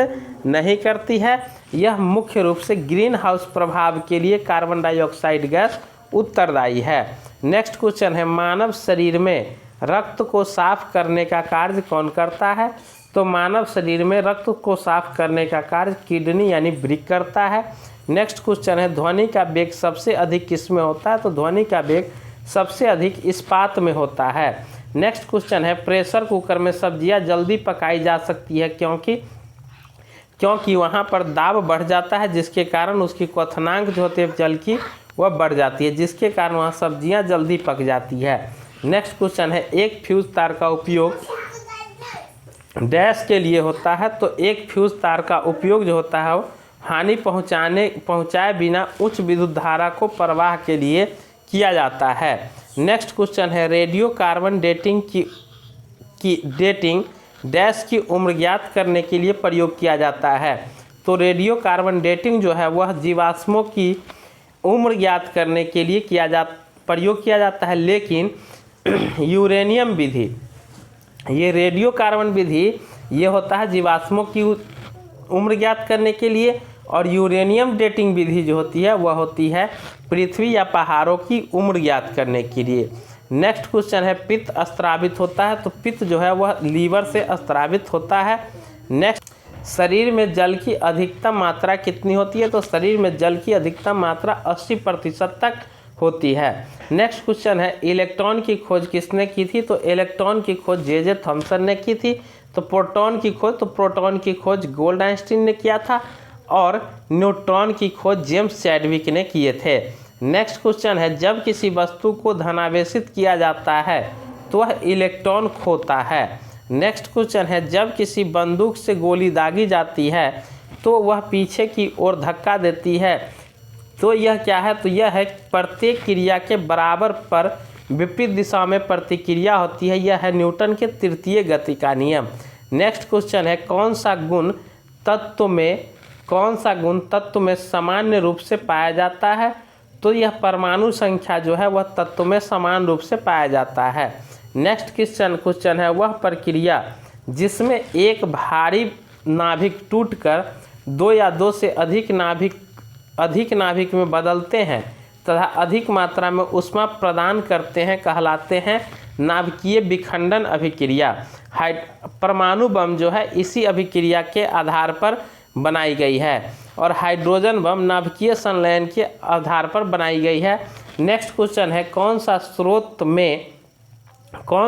[SPEAKER 1] नहीं करती है। यह मुख्य रूप से ग्रीन हाउस प्रभाव के लिए कार्बन डाइऑक्साइड गैस उत्तरदायी है। नेक्स्ट क्वेश्चन है मानव शरीर में रक्त को साफ करने का कार्य कौन करता है? तो मानव शरीर में रक्त को साफ करने का कार्य किडनी यानी वृक्क करता है। नेक्स्ट क्वेश्चन है ध्वनि का वेग सबसे अधिक किस में होता है? तो ध्वनि का वेग सबसे अधिक इस्पात में होता है। नेक्स्ट क्वेश्चन है प्रेशर कुकर में सब्जियां जल्दी पकाई जा सकती है क्योंकि वहां पर दाब बढ़ जाता है, जिसके कारण उसकी क्वथनांक जो होती है जल की वह बढ़ जाती है, जिसके कारण वहाँ सब्जियां जल्दी पक जाती है। नेक्स्ट क्वेश्चन है एक फ्यूज तार का उपयोग डैश के लिए होता है? तो एक फ्यूज तार का उपयोग जो होता है वो हानि पहुँचाए बिना उच्च विद्युत धारा को प्रवाह के लिए किया जाता है। नेक्स्ट क्वेश्चन है रेडियो कार्बन डेटिंग की डेटिंग डैश की उम्र ज्ञात करने के लिए प्रयोग किया जाता है? तो रेडियो कार्बन डेटिंग जो है वह जीवाश्मों की उम्र ज्ञात करने के लिए प्रयोग किया जाता है, लेकिन यूरेनियम विधि, ये रेडियो कार्बन विधि ये होता है जीवाश्मों की उम्र ज्ञात करने के लिए, और यूरेनियम डेटिंग विधि जो होती है वह होती है पृथ्वी या पहाड़ों की उम्र ज्ञात करने के लिए। नेक्स्ट क्वेश्चन है पित्त स्त्रावित होता है? तो पित्त जो है वह लीवर से स्त्रावित होता है। नेक्स्ट शरीर में जल की अधिकतम मात्रा कितनी होती है? तो शरीर में जल की अधिकतम मात्रा 80% तक होती है। नेक्स्ट क्वेश्चन है इलेक्ट्रॉन की खोज किसने की थी? तो इलेक्ट्रॉन की खोज जे थॉमसन ने की थी। तो प्रोटॉन की खोज गोल्ड आइंस्टीन ने किया था, और न्यूट्रॉन की खोज जेम्स चैडविक ने किए थे। नेक्स्ट क्वेश्चन है, जब किसी वस्तु को धनावेशित किया जाता है तो वह इलेक्ट्रॉन खोता है। नेक्स्ट क्वेश्चन है, जब किसी बंदूक से गोली दागी जाती है तो वह पीछे की ओर धक्का देती है, तो यह क्या है? तो यह है प्रत्येक क्रिया के बराबर पर विपरीत दिशा में प्रतिक्रिया होती है। यह है न्यूटन के तृतीय गति का नियम। नेक्स्ट क्वेश्चन है, कौन सा गुण तत्व में सामान्य रूप से पाया जाता है? तो यह परमाणु संख्या जो है वह तत्व में समान रूप से पाया जाता है। नेक्स्ट क्वेश्चन है, वह प्रक्रिया जिसमें एक भारी नाभिक टूटकर दो या दो से अधिक नाभिक में बदलते हैं तथा अधिक मात्रा में ऊष्मा प्रदान करते हैं कहलाते हैं नाभिकीय विखंडन अभिक्रिया। परमाणु बम जो है इसी अभिक्रिया के आधार पर बनाई गई है और हाइड्रोजन बम नाभिकीय संलयन के आधार पर बनाई गई है। नेक्स्ट क्वेश्चन है, कौन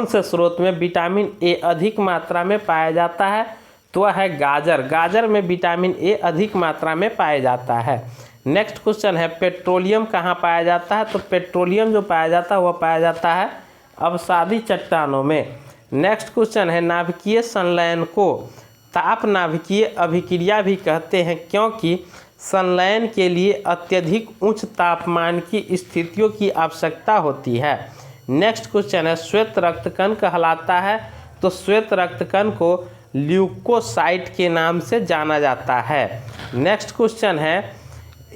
[SPEAKER 1] से स्रोत में विटामिन ए अधिक मात्रा में पाया जाता है? तो वह है गाजर में विटामिन ए अधिक मात्रा में पाया जाता है। नेक्स्ट क्वेश्चन है, पेट्रोलियम कहाँ पाया जाता है? तो पेट्रोलियम जो पाया जाता है वह पाया जाता है अवसादी चट्टानों में। नेक्स्ट क्वेश्चन है, नाभिकीय संलयन को ताप नाभिकीय अभिक्रिया भी कहते हैं क्योंकि संलयन के लिए अत्यधिक उच्च तापमान की स्थितियों की आवश्यकता होती है। नेक्स्ट क्वेश्चन है, श्वेत रक्तकण कहलाता है? तो श्वेत रक्तकण को ल्यूकोसाइट के नाम से जाना जाता है। नेक्स्ट क्वेश्चन है,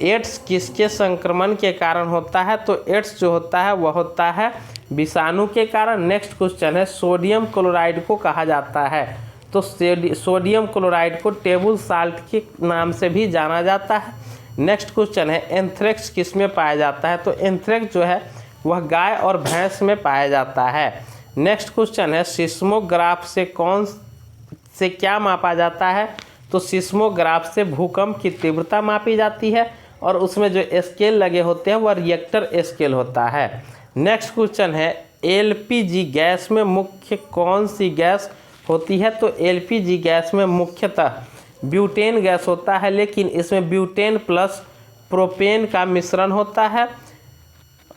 [SPEAKER 1] एड्स किसके संक्रमण के कारण होता है? तो एड्स जो होता है वह होता है विषाणु के कारण। नेक्स्ट क्वेश्चन है, सोडियम क्लोराइड को कहा जाता है? तो सोडियम क्लोराइड को टेबल साल्ट के नाम से भी जाना जाता है। नेक्स्ट क्वेश्चन है, एंथ्रेक्स किस में पाया जाता है? तो एंथ्रेक्स जो है वह गाय और भैंस में पाया जाता है। नेक्स्ट क्वेश्चन है, सिस्मोग्राफ से क्या मापा जाता है? तो सिस्मोग्राफ से भूकंप की तीव्रता मापी जाती है और उसमें जो स्केल लगे होते हैं वह रिएक्टर स्केल होता है। नेक्स्ट क्वेश्चन है, एलपीजी गैस में मुख्य कौन सी गैस होती है? तो एलपीजी गैस में मुख्यतः ब्यूटेन गैस होता है, लेकिन इसमें ब्यूटेन प्लस प्रोपेन का मिश्रण होता है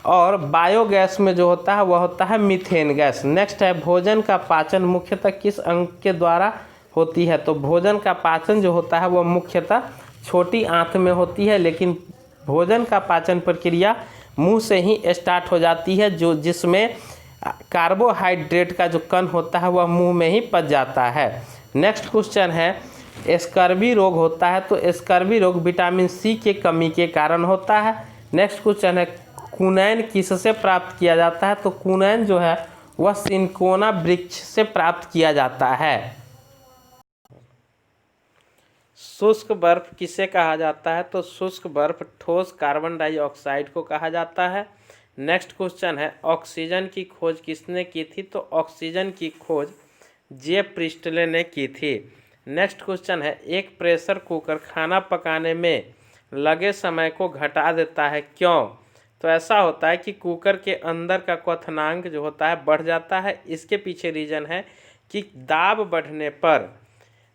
[SPEAKER 1] और बायोगैस में जो होता है वह होता है मीथेन गैस। नेक्स्ट है, भोजन का पाचन मुख्यतः किस अंग के द्वारा होती है? तो भोजन का पाचन जो होता है वह मुख्यतः छोटी आंत में होती है, लेकिन भोजन का पाचन प्रक्रिया मुंह से ही स्टार्ट हो जाती है, जिसमें कार्बोहाइड्रेट का जो कण होता है वह मुंह में ही पच जाता है। नेक्स्ट क्वेश्चन है, स्कर्वी रोग होता है? तो स्कर्वी रोग विटामिन सी के कमी के कारण होता है। नेक्स्ट क्वेश्चन है, कुनैन किससे प्राप्त किया जाता है? तो कुनैन जो है वह सिनकोना वृक्ष से प्राप्त किया जाता है। शुष्क बर्फ किसे कहा जाता है? तो शुष्क बर्फ ठोस कार्बन डाइऑक्साइड को कहा जाता है। नेक्स्ट क्वेश्चन है, ऑक्सीजन की खोज किसने की थी? तो ऑक्सीजन की खोज जे प्रिस्टले ने की थी। नेक्स्ट क्वेश्चन है, एक प्रेशर कुकर खाना पकाने में लगे समय को घटा देता है, क्यों? तो ऐसा होता है कि कुकर के अंदर का क्वथनांक जो होता है बढ़ जाता है। इसके पीछे रीजन है कि दाब बढ़ने पर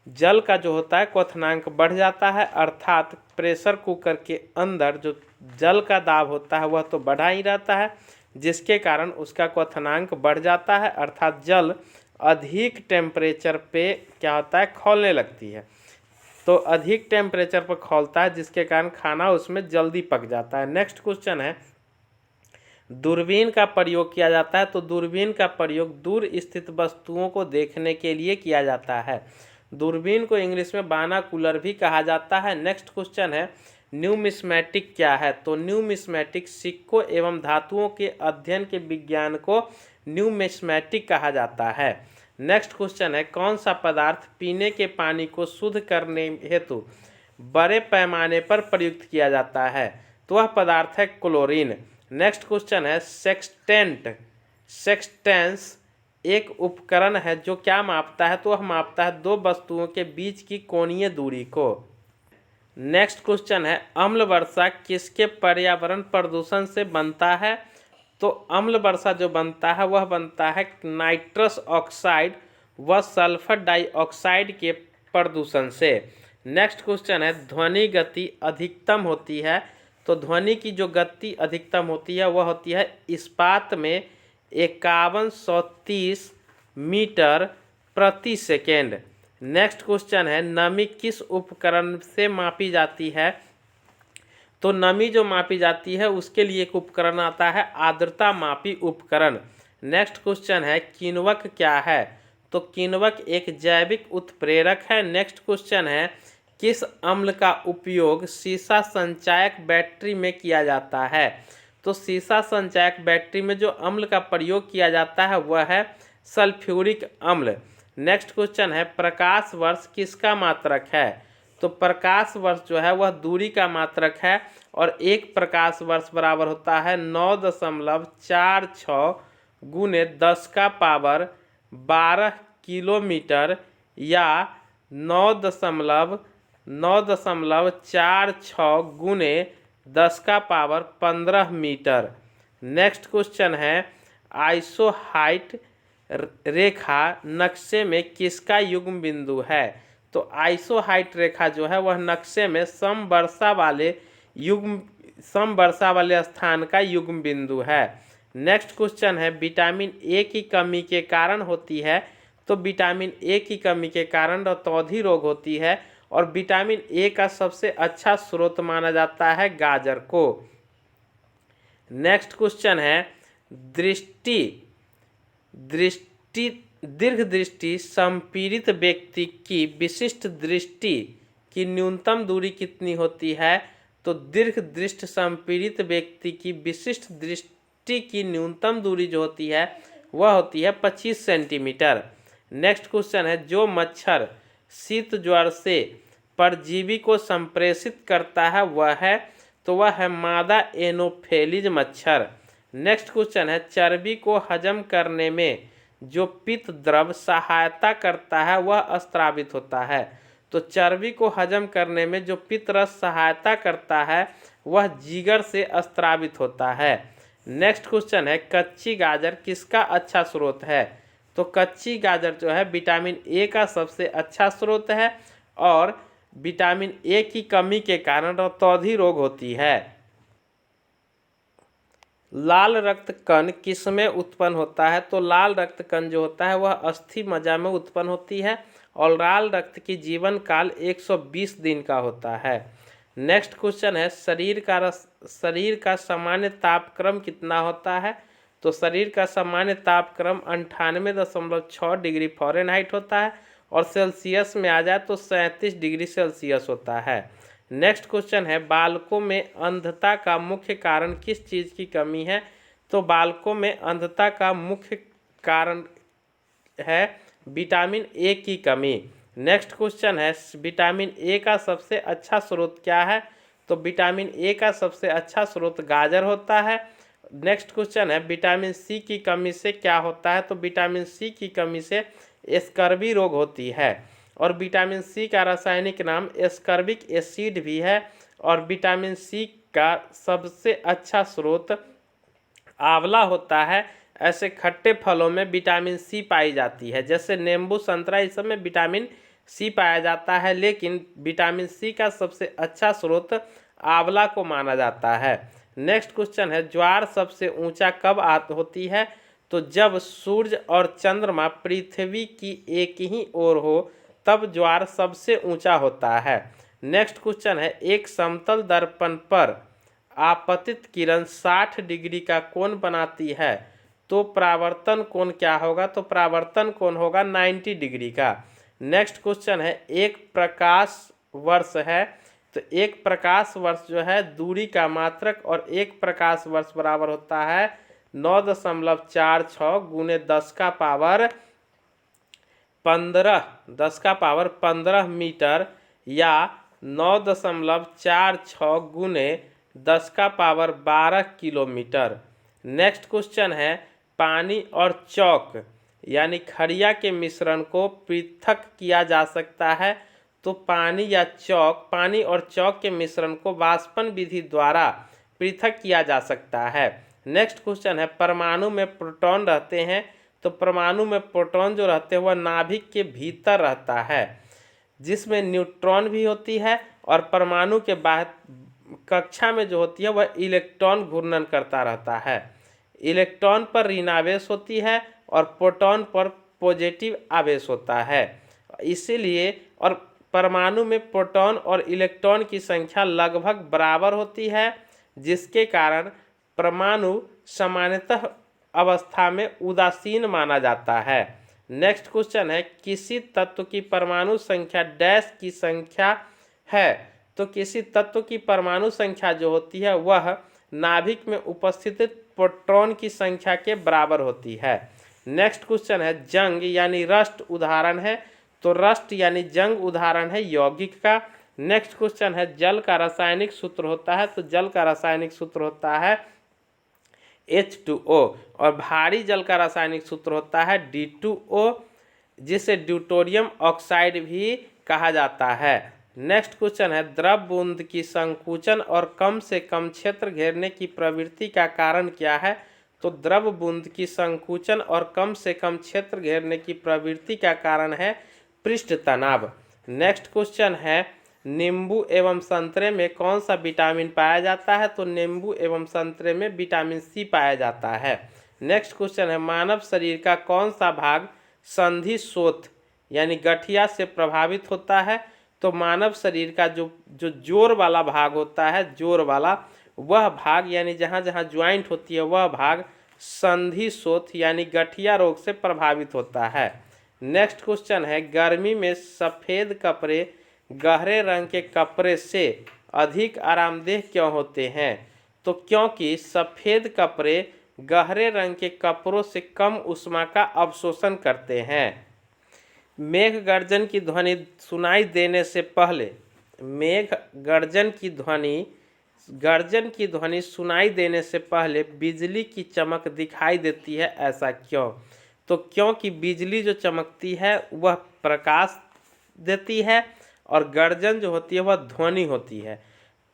[SPEAKER 1] जल का जो होता है क्वथनांक बढ़ जाता है, अर्थात प्रेशर कुकर के अंदर जो जल का दाब होता है वह तो बढ़ा ही रहता है, जिसके कारण उसका क्वथनांक बढ़ जाता है, अर्थात जल अधिक टेम्परेचर पे क्या होता है, खौलने लगती है। तो अधिक टेम्परेचर पर खौलता है, जिसके कारण खाना उसमें जल्दी पक जाता है। नेक्स्ट क्वेश्चन है, दूरबीन का प्रयोग किया जाता है? तो दूरबीन का प्रयोग दूर स्थित वस्तुओं को देखने के लिए किया जाता है। दूरबीन को इंग्लिश में बानाकुलर भी कहा जाता है। नेक्स्ट क्वेश्चन है, न्यूमिस्मेटिक क्या है? तो न्यूमिस्मेटिक सिक्कों एवं धातुओं के अध्ययन के विज्ञान को न्यूमिस्मेटिक कहा जाता है। नेक्स्ट क्वेश्चन है, कौन सा पदार्थ पीने के पानी को शुद्ध करने हेतु बड़े पैमाने पर प्रयुक्त किया जाता है? तो वह पदार्थ है क्लोरीन। नेक्स्ट क्वेश्चन है, सेक्सटेंस एक उपकरण है जो क्या मापता है? तो वह मापता है दो वस्तुओं के बीच की कोणीय दूरी को। नेक्स्ट क्वेश्चन है, अम्ल वर्षा किसके पर्यावरण प्रदूषण से बनता है? तो अम्ल वर्षा जो बनता है वह बनता है नाइट्रस ऑक्साइड व सल्फर डाइऑक्साइड के प्रदूषण से। नेक्स्ट क्वेश्चन है ध्वनि गति अधिकतम होती है। तो ध्वनि की जो गति अधिकतम होती है वह होती है इस्पात में 5130 मीटर प्रति सेकेंड। नेक्स्ट क्वेश्चन है नमी किस उपकरण से मापी जाती है। तो नमी जो मापी जाती है उसके लिए एक उपकरण आता है आर्द्रता मापी उपकरण। नेक्स्ट क्वेश्चन है किण्वक क्या है। तो किण्वक एक जैविक उत्प्रेरक है। नेक्स्ट क्वेश्चन है किस अम्ल का उपयोग सीसा संचायक बैटरी में किया जाता है। तो सीसा संचायक बैटरी में जो अम्ल का प्रयोग किया जाता है वह है सल्फ्यूरिक अम्ल। नेक्स्ट क्वेश्चन है प्रकाश वर्ष किसका मात्रक है। तो प्रकाश वर्ष जो है वह दूरी का मात्रक है और एक प्रकाश वर्ष बराबर होता है 9.46 गुने 10⁻12 किलोमीटर या 9.46 गुने 10⁻15 मीटर। नेक्स्ट क्वेश्चन है आइसोहाइट रेखा नक्शे में किसका युग्म बिंदु है। तो आइसोहाइट रेखा जो है वह नक्शे में समवर्षा वाले स्थान का युग्म बिंदु है। नेक्स्ट क्वेश्चन है विटामिन ए की कमी के कारण होती है। तो विटामिन ए की कमी के कारण रतौंधी रोग होती है और विटामिन ए का सबसे अच्छा स्रोत माना जाता है गाजर को। नेक्स्ट क्वेश्चन है दीर्घ दृष्टि संपीड़ित व्यक्ति की विशिष्ट दृष्टि की न्यूनतम दूरी कितनी होती है। तो दीर्घ दृष्टि संपीड़ित व्यक्ति की विशिष्ट दृष्टि की न्यूनतम दूरी जो होती है वह होती है 25 सेंटीमीटर। नेक्स्ट क्वेश्चन है जो मच्छर शीत ज्वर से परजीवी को संप्रेषित करता है वह है मादा एनोफेलिज मच्छर। नेक्स्ट क्वेश्चन है चर्बी को हजम करने में जो पित्त द्रव सहायता करता है वह स्त्रावित होता है। तो चर्बी को हजम करने में जो पित्त रस सहायता करता है वह जिगर से स्त्रावित होता है। नेक्स्ट क्वेश्चन है कच्ची गाजर किसका अच्छा स्रोत है। तो कच्ची गाजर जो है विटामिन ए का सबसे अच्छा स्रोत है और विटामिन ए की कमी के कारण रतौंधी रोग होती है। लाल रक्त कण किसमें उत्पन्न होता है। तो लाल रक्त कण जो होता है वह अस्थि मज्जा में उत्पन्न होती है और लाल रक्त की जीवन काल 120 दिन का होता है। नेक्स्ट क्वेश्चन है शरीर का सामान्य तापक्रम कितना होता है। तो शरीर का सामान्य तापक्रम 98.6 डिग्री फ़ारेनहाइट होता है और सेल्सियस में आ जाए तो 37 डिग्री सेल्सियस होता है। नेक्स्ट क्वेश्चन है बालकों में अंधता का मुख्य कारण किस चीज़ की कमी है। तो बालकों में अंधता का मुख्य कारण है विटामिन ए की कमी। नेक्स्ट क्वेश्चन है विटामिन ए का सबसे अच्छा स्रोत क्या है। तो विटामिन ए का सबसे अच्छा स्रोत गाजर होता है। नेक्स्ट क्वेश्चन है विटामिन सी की कमी से क्या होता है। तो विटामिन सी की कमी से स्कर्वी रोग होती है और विटामिन सी का रासायनिक नाम एस्कर्बिक एसिड भी है और विटामिन सी का सबसे अच्छा स्रोत आंवला होता है। ऐसे खट्टे फलों में विटामिन सी पाई जाती है जैसे नींबू संतरा इस सब में विटामिन सी पाया जाता है लेकिन विटामिन सी का सबसे अच्छा स्रोत आंवला को माना जाता है। नेक्स्ट क्वेश्चन है ज्वार सबसे ऊंचा कब होती है। तो जब सूर्य और चंद्रमा पृथ्वी की एक ही ओर हो तब ज्वार सबसे ऊंचा होता है। नेक्स्ट क्वेश्चन है एक समतल दर्पण पर आपतित किरण 60 डिग्री का कोण बनाती है तो परावर्तन कोण क्या होगा। तो परावर्तन कोण होगा 90 डिग्री का। नेक्स्ट क्वेश्चन है एक प्रकाश वर्ष है। तो एक प्रकाश वर्ष जो है दूरी का मात्रक और एक प्रकाश वर्ष बराबर होता है 9.46 गुने 10⁻15 मीटर या 9.46 गुने 10⁻12 किलोमीटर। नेक्स्ट क्वेश्चन है पानी और चौक यानी खड़िया के मिश्रण को पृथक किया जा सकता है। तो पानी और चौक के मिश्रण को वाष्पन विधि द्वारा पृथक किया जा सकता है। नेक्स्ट क्वेश्चन है परमाणु में प्रोटॉन रहते हैं। तो परमाणु में प्रोटॉन जो रहते हैं वह नाभिक के भीतर रहता है। जिसमें न्यूट्रॉन भी होती है और परमाणु के बाहर कक्षा में जो होती है वह इलेक्ट्रॉन घूर्णन करता रहता है। इलेक्ट्रॉन पर ऋण आवेश होती है और प्रोटॉन पर पॉजिटिव आवेश होता है। इसीलिए और परमाणु में प्रोटॉन और इलेक्ट्रॉन की संख्या लगभग बराबर होती है, जिसके कारण परमाणु सामान्यतः अवस्था में उदासीन माना जाता है। नेक्स्ट क्वेश्चन है, किसी तत्व की परमाणु संख्या डैश की संख्या है। तो किसी तत्व की परमाणु संख्या जो होती है वह नाभिक में उपस्थित प्रोटॉन की संख्या के बराबर होती है। नेक्स्ट क्वेश्चन है, जंग यानी रस्ट उदाहरण है। तो रस्ट यानी जंग उदाहरण है यौगिक का। नेक्स्ट क्वेश्चन है, जल का रासायनिक सूत्र होता है। तो जल का रासायनिक सूत्र होता है H2O और भारी जल का रासायनिक सूत्र होता है D2O, जिसे ड्यूटोरियम ऑक्साइड भी कहा जाता है। नेक्स्ट क्वेश्चन है, द्रव बूंद की संकुचन और कम से कम क्षेत्र घेरने की प्रवृत्ति का कारण क्या है। तो द्रव बूंद की संकुचन और कम से कम क्षेत्र घेरने की प्रवृत्ति का कारण है पृष्ठ तनाव। नेक्स्ट क्वेश्चन है, नींबू एवं संतरे में कौन सा विटामिन पाया जाता है। तो नींबू एवं संतरे में विटामिन सी पाया जाता है। नेक्स्ट क्वेश्चन है, मानव शरीर का कौन सा भाग संधि शोथ यानी गठिया से प्रभावित होता है। तो मानव शरीर का जो जोर वाला भाग होता है, जोर वाला वह भाग यानी जहाँ जहाँ ज्वाइंट होती है वह भाग संधि शोथ यानी गठिया रोग से प्रभावित होता है। नेक्स्ट क्वेश्चन है, गर्मी में सफ़ेद कपड़े गहरे रंग के कपड़े से अधिक आरामदेह क्यों होते हैं। तो क्योंकि सफ़ेद कपड़े गहरे रंग के कपड़ों से कम ऊष्मा का अवशोषण करते हैं। मेघ गर्जन की ध्वनि सुनाई देने से पहले गर्जन की ध्वनि सुनाई देने से पहले बिजली की चमक दिखाई देती है, ऐसा क्यों। तो क्योंकि बिजली जो चमकती है वह प्रकाश देती है और गर्जन जो होती है वह ध्वनि होती है।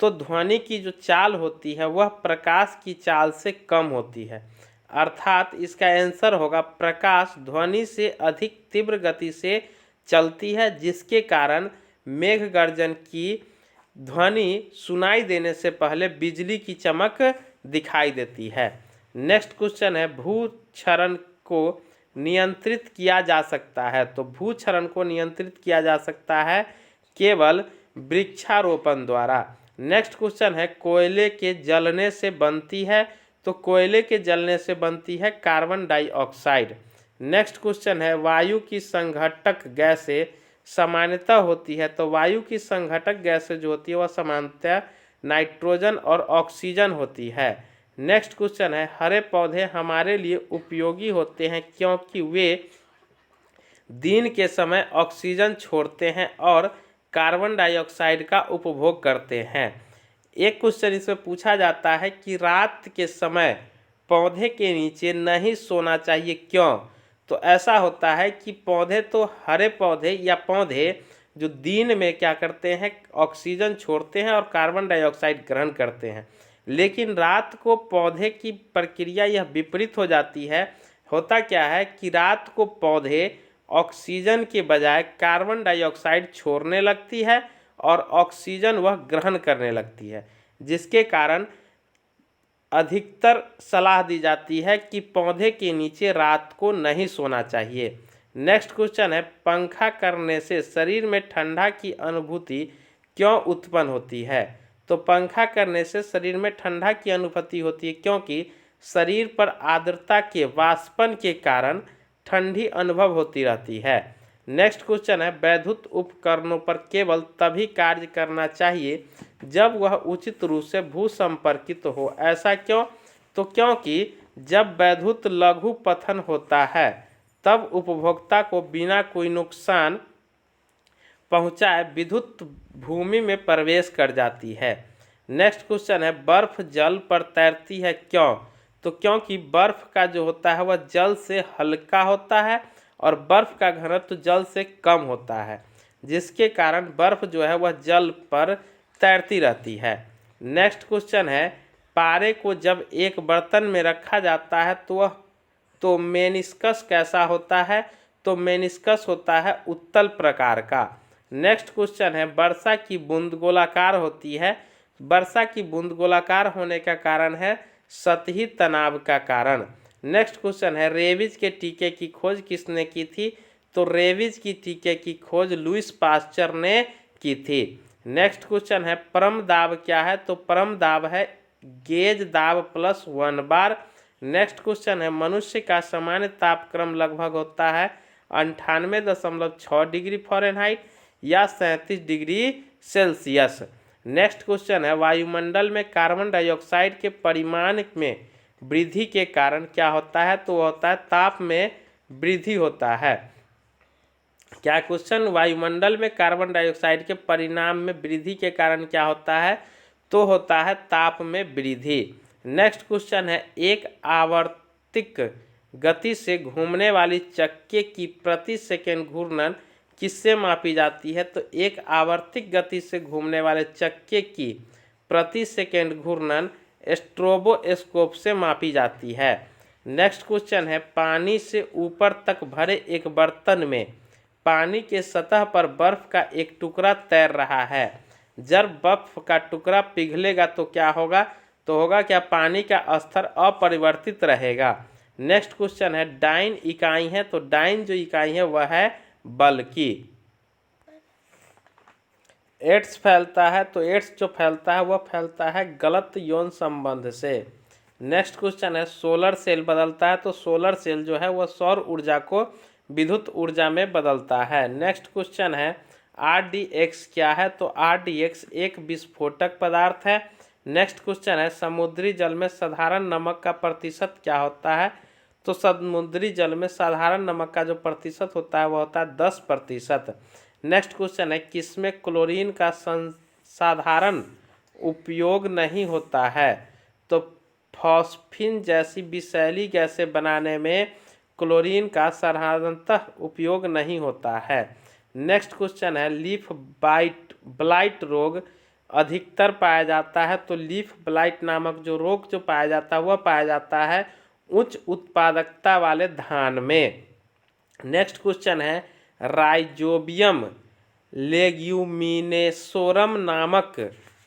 [SPEAKER 1] तो ध्वनि की जो चाल होती है वह प्रकाश की चाल से कम होती है, अर्थात इसका आंसर होगा प्रकाश ध्वनि से अधिक तीव्र गति से चलती है, जिसके कारण मेघ गर्जन की ध्वनि सुनाई देने से पहले बिजली की चमक दिखाई देती है। नेक्स्ट क्वेश्चन है, भूक्षरण को नियंत्रित किया जा सकता है। तो भूक्षरण को नियंत्रित किया जा सकता है केवल वृक्षारोपण द्वारा। नेक्स्ट क्वेश्चन है, कोयले के जलने से बनती है। तो कोयले के जलने से बनती है कार्बन डाइऑक्साइड। नेक्स्ट क्वेश्चन है, वायु की संघटक गैसें सामान्यतः होती है। तो वायु की संघटक गैसें जो होती है वह सामान्यतः नाइट्रोजन और ऑक्सीजन होती है। नेक्स्ट क्वेश्चन है, हरे पौधे हमारे लिए उपयोगी होते हैं क्योंकि वे दिन के समय ऑक्सीजन छोड़ते हैं और कार्बन डाइऑक्साइड का उपभोग करते हैं। एक क्वेश्चन इसमें पूछा जाता है कि रात के समय पौधे के नीचे नहीं सोना चाहिए, क्यों। तो ऐसा होता है कि पौधे तो हरे पौधे या पौधे जो दिन में क्या करते हैं ऑक्सीजन छोड़ते हैं और कार्बन डाइऑक्साइड ग्रहण करते हैं, लेकिन रात को पौधे की प्रक्रिया यह विपरीत हो जाती है। होता क्या है कि रात को पौधे ऑक्सीजन के बजाय कार्बन डाइऑक्साइड छोड़ने लगती है और ऑक्सीजन वह ग्रहण करने लगती है, जिसके कारण अधिकतर सलाह दी जाती है कि पौधे के नीचे रात को नहीं सोना चाहिए। नेक्स्ट क्वेश्चन है, पंखा करने से शरीर में ठंडा की अनुभूति क्यों उत्पन्न होती है। तो पंखा करने से शरीर में ठंडा की अनुभूति होती है क्योंकि शरीर पर आर्द्रता के वाष्पन के कारण ठंडी अनुभव होती रहती है। नेक्स्ट क्वेश्चन है, वैद्युत उपकरणों पर केवल तभी कार्य करना चाहिए जब वह उचित रूप से भू संपर्कित हो, ऐसा क्यों। तो क्योंकि जब वैद्युत लघु पतन होता है तब उपभोक्ता को बिना कोई नुकसान पहुंचाए विद्युत भूमि में प्रवेश कर जाती है। नेक्स्ट क्वेश्चन है, बर्फ जल पर तैरती है, क्यों। तो क्योंकि बर्फ का जो होता है वह जल से हल्का होता है और बर्फ का घनत्व तो जल से कम होता है, जिसके कारण बर्फ जो है वह जल पर तैरती रहती है। नेक्स्ट क्वेश्चन है, पारे को जब एक बर्तन में रखा जाता है तो मेनिस्कस कैसा होता है। तो मेनिस्कस होता है उत्तल प्रकार का। नेक्स्ट क्वेश्चन है वर्षा की बूंद गोलाकार होती है। वर्षा की बूंद गोलाकार होने का कारण है सतही तनाव का कारण। नेक्स्ट क्वेश्चन है रेबीज के टीके की खोज किसने की थी? तो रेबीज की टीके की खोज लुईस पास्चर ने की थी। नेक्स्ट क्वेश्चन है परम दाब क्या है? तो परम दाब है गेज दाब प्लस 1 बार। नेक्स्ट क्वेश्चन है मनुष्य का सामान्य तापक्रम लगभग होता है 98.6 डिग्री फ़ारेनहाइट या 37 डिग्री सेल्सियस। नेक्स्ट क्वेश्चन है वायुमंडल में कार्बन डाइऑक्साइड के परिमाण में वृद्धि के कारण क्या होता है? तो होता है ताप में वृद्धि होता है। क्या क्वेश्चन वायुमंडल में कार्बन डाइऑक्साइड के परिणाम में वृद्धि के कारण क्या होता है? तो होता है ताप में वृद्धि। नेक्स्ट क्वेश्चन है एक आवर्तिक गति से घूमने वाली चक्के की प्रति सेकंड घूर्णन किससे मापी जाती है? तो एक आवर्तिक गति से घूमने वाले चक्के की प्रति सेकंड घूर्णन स्ट्रोबोस्कोप से मापी जाती है। नेक्स्ट क्वेश्चन है पानी से ऊपर तक भरे एक बर्तन में पानी के सतह पर बर्फ का एक टुकड़ा तैर रहा है। जब बर्फ का टुकड़ा पिघलेगा तो क्या होगा? तो होगा क्या पानी का स्तर अपरिवर्तित रहेगा। नेक्स्ट क्वेश्चन है डाइन इकाई है। तो डाइन जो इकाई है वह है बल की। एड्स फैलता है। तो एड्स जो फैलता है वह फैलता है गलत यौन संबंध से। नेक्स्ट क्वेश्चन है सोलर सेल बदलता है। तो सोलर सेल जो है वह सौर ऊर्जा को विद्युत ऊर्जा में बदलता है। नेक्स्ट क्वेश्चन है RDX क्या है? तो RDX एक विस्फोटक पदार्थ है। नेक्स्ट क्वेश्चन है समुद्री जल में साधारण नमक का प्रतिशत क्या होता है? तो समुद्री जल में साधारण नमक का जो प्रतिशत होता है वह होता है 10%। नेक्स्ट क्वेश्चन है किसमें क्लोरीन का साधारण उपयोग नहीं होता है? तो फॉस्फिन जैसी विषैली गैसें बनाने में क्लोरीन का साधारणतः उपयोग नहीं होता है। नेक्स्ट क्वेश्चन है लीफ ब्लाइट रोग अधिकतर पाया जाता है। तो लीफ ब्लाइट नामक जो रोग जो पाया जाता है वह पाया जाता है उच्च उत्पादकता वाले धान में। नेक्स्ट क्वेश्चन है राइजोबियम लेग्यूमिनेसोरम नामक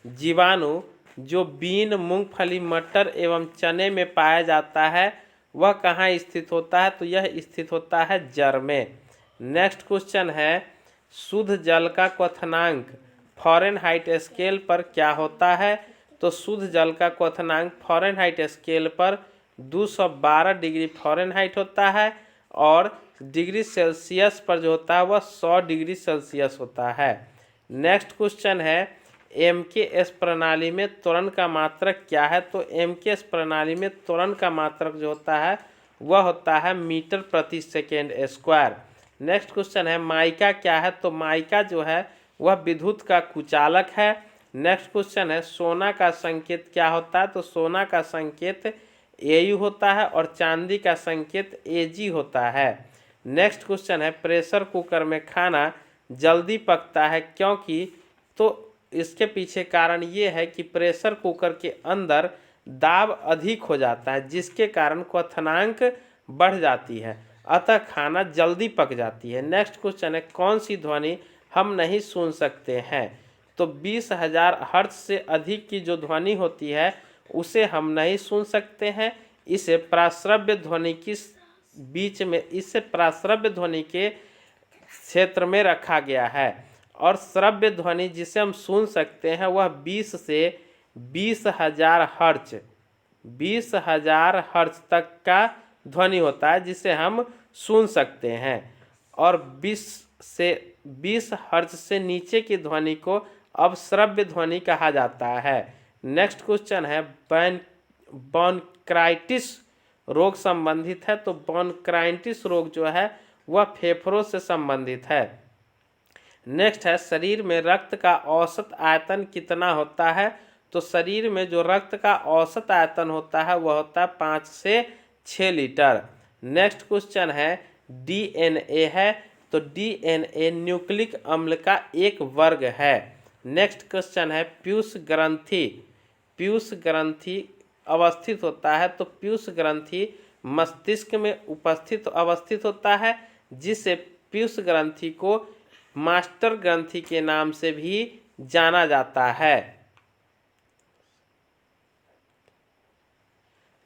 [SPEAKER 1] जीवाणु जो बीन मूंगफली मटर एवं चने में पाया जाता है वह कहाँ स्थित होता है? तो यह स्थित होता है जड़ में। नेक्स्ट क्वेश्चन है शुद्ध जल का क्वथनांक फ़ारेनहाइट स्केल पर क्या होता है? तो शुद्ध जल का क्वथनांक फ़ारेनहाइट स्केल पर 212 डिग्री फ़ारेनहाइट होता है और डिग्री सेल्सियस पर जो होता है वह 100 डिग्री सेल्सियस होता है। नेक्स्ट क्वेश्चन है MKS प्रणाली में त्वरण का मात्रक क्या है? तो MKS प्रणाली में त्वरण का मात्रक जो होता है वह होता है मीटर प्रति सेकेंड स्क्वायर। नेक्स्ट क्वेश्चन है माइका क्या है? तो माइका जो है वह विद्युत का कुचालक है। नेक्स्ट क्वेश्चन है सोना का संकेत क्या होता है? तो सोना का संकेत AU होता है और चांदी का संकेत AG होता है। नेक्स्ट क्वेश्चन है प्रेशर कुकर में खाना जल्दी पकता है क्योंकि? तो इसके पीछे कारण ये है कि प्रेशर कुकर के अंदर दाब अधिक हो जाता है जिसके कारण क्वथनांक बढ़ जाती है अतः खाना जल्दी पक जाती है। नेक्स्ट क्वेश्चन है कौन सी ध्वनि हम नहीं सुन सकते हैं? तो 20,000 हर्ट्ज से अधिक की जो ध्वनि होती है उसे हम नहीं सुन सकते हैं। इसे प्राश्रव्य ध्वनि की बीच में इसे प्राश्रव्य ध्वनि के क्षेत्र में रखा गया है और श्रव्य ध्वनि जिसे हम सुन सकते हैं वह 20 से 20,000 हर्ट्ज 20,000 हर्ट्ज तक का ध्वनि होता है जिसे हम सुन सकते हैं और 20 हर्ट्ज से नीचे की ध्वनि को अब श्रव्य ध्वनि कहा जाता है। नेक्स्ट क्वेश्चन है ब्रोंकाइटिस रोग संबंधित है। तो ब्रोंकाइटिस रोग जो है वह फेफड़ों से संबंधित है। नेक्स्ट है शरीर में रक्त का औसत आयतन कितना होता है? तो शरीर में जो रक्त का औसत आयतन होता है वह होता है 5 से 6 लीटर। नेक्स्ट क्वेश्चन है DNA है। तो DNA न्यूक्लिक अम्ल का एक वर्ग है। नेक्स्ट क्वेश्चन है पीयूष ग्रंथि अवस्थित होता है। तो पीयूष ग्रंथि मस्तिष्क में अवस्थित होता है जिससे पीयूष ग्रंथि को मास्टर ग्रंथि के नाम से भी जाना जाता है।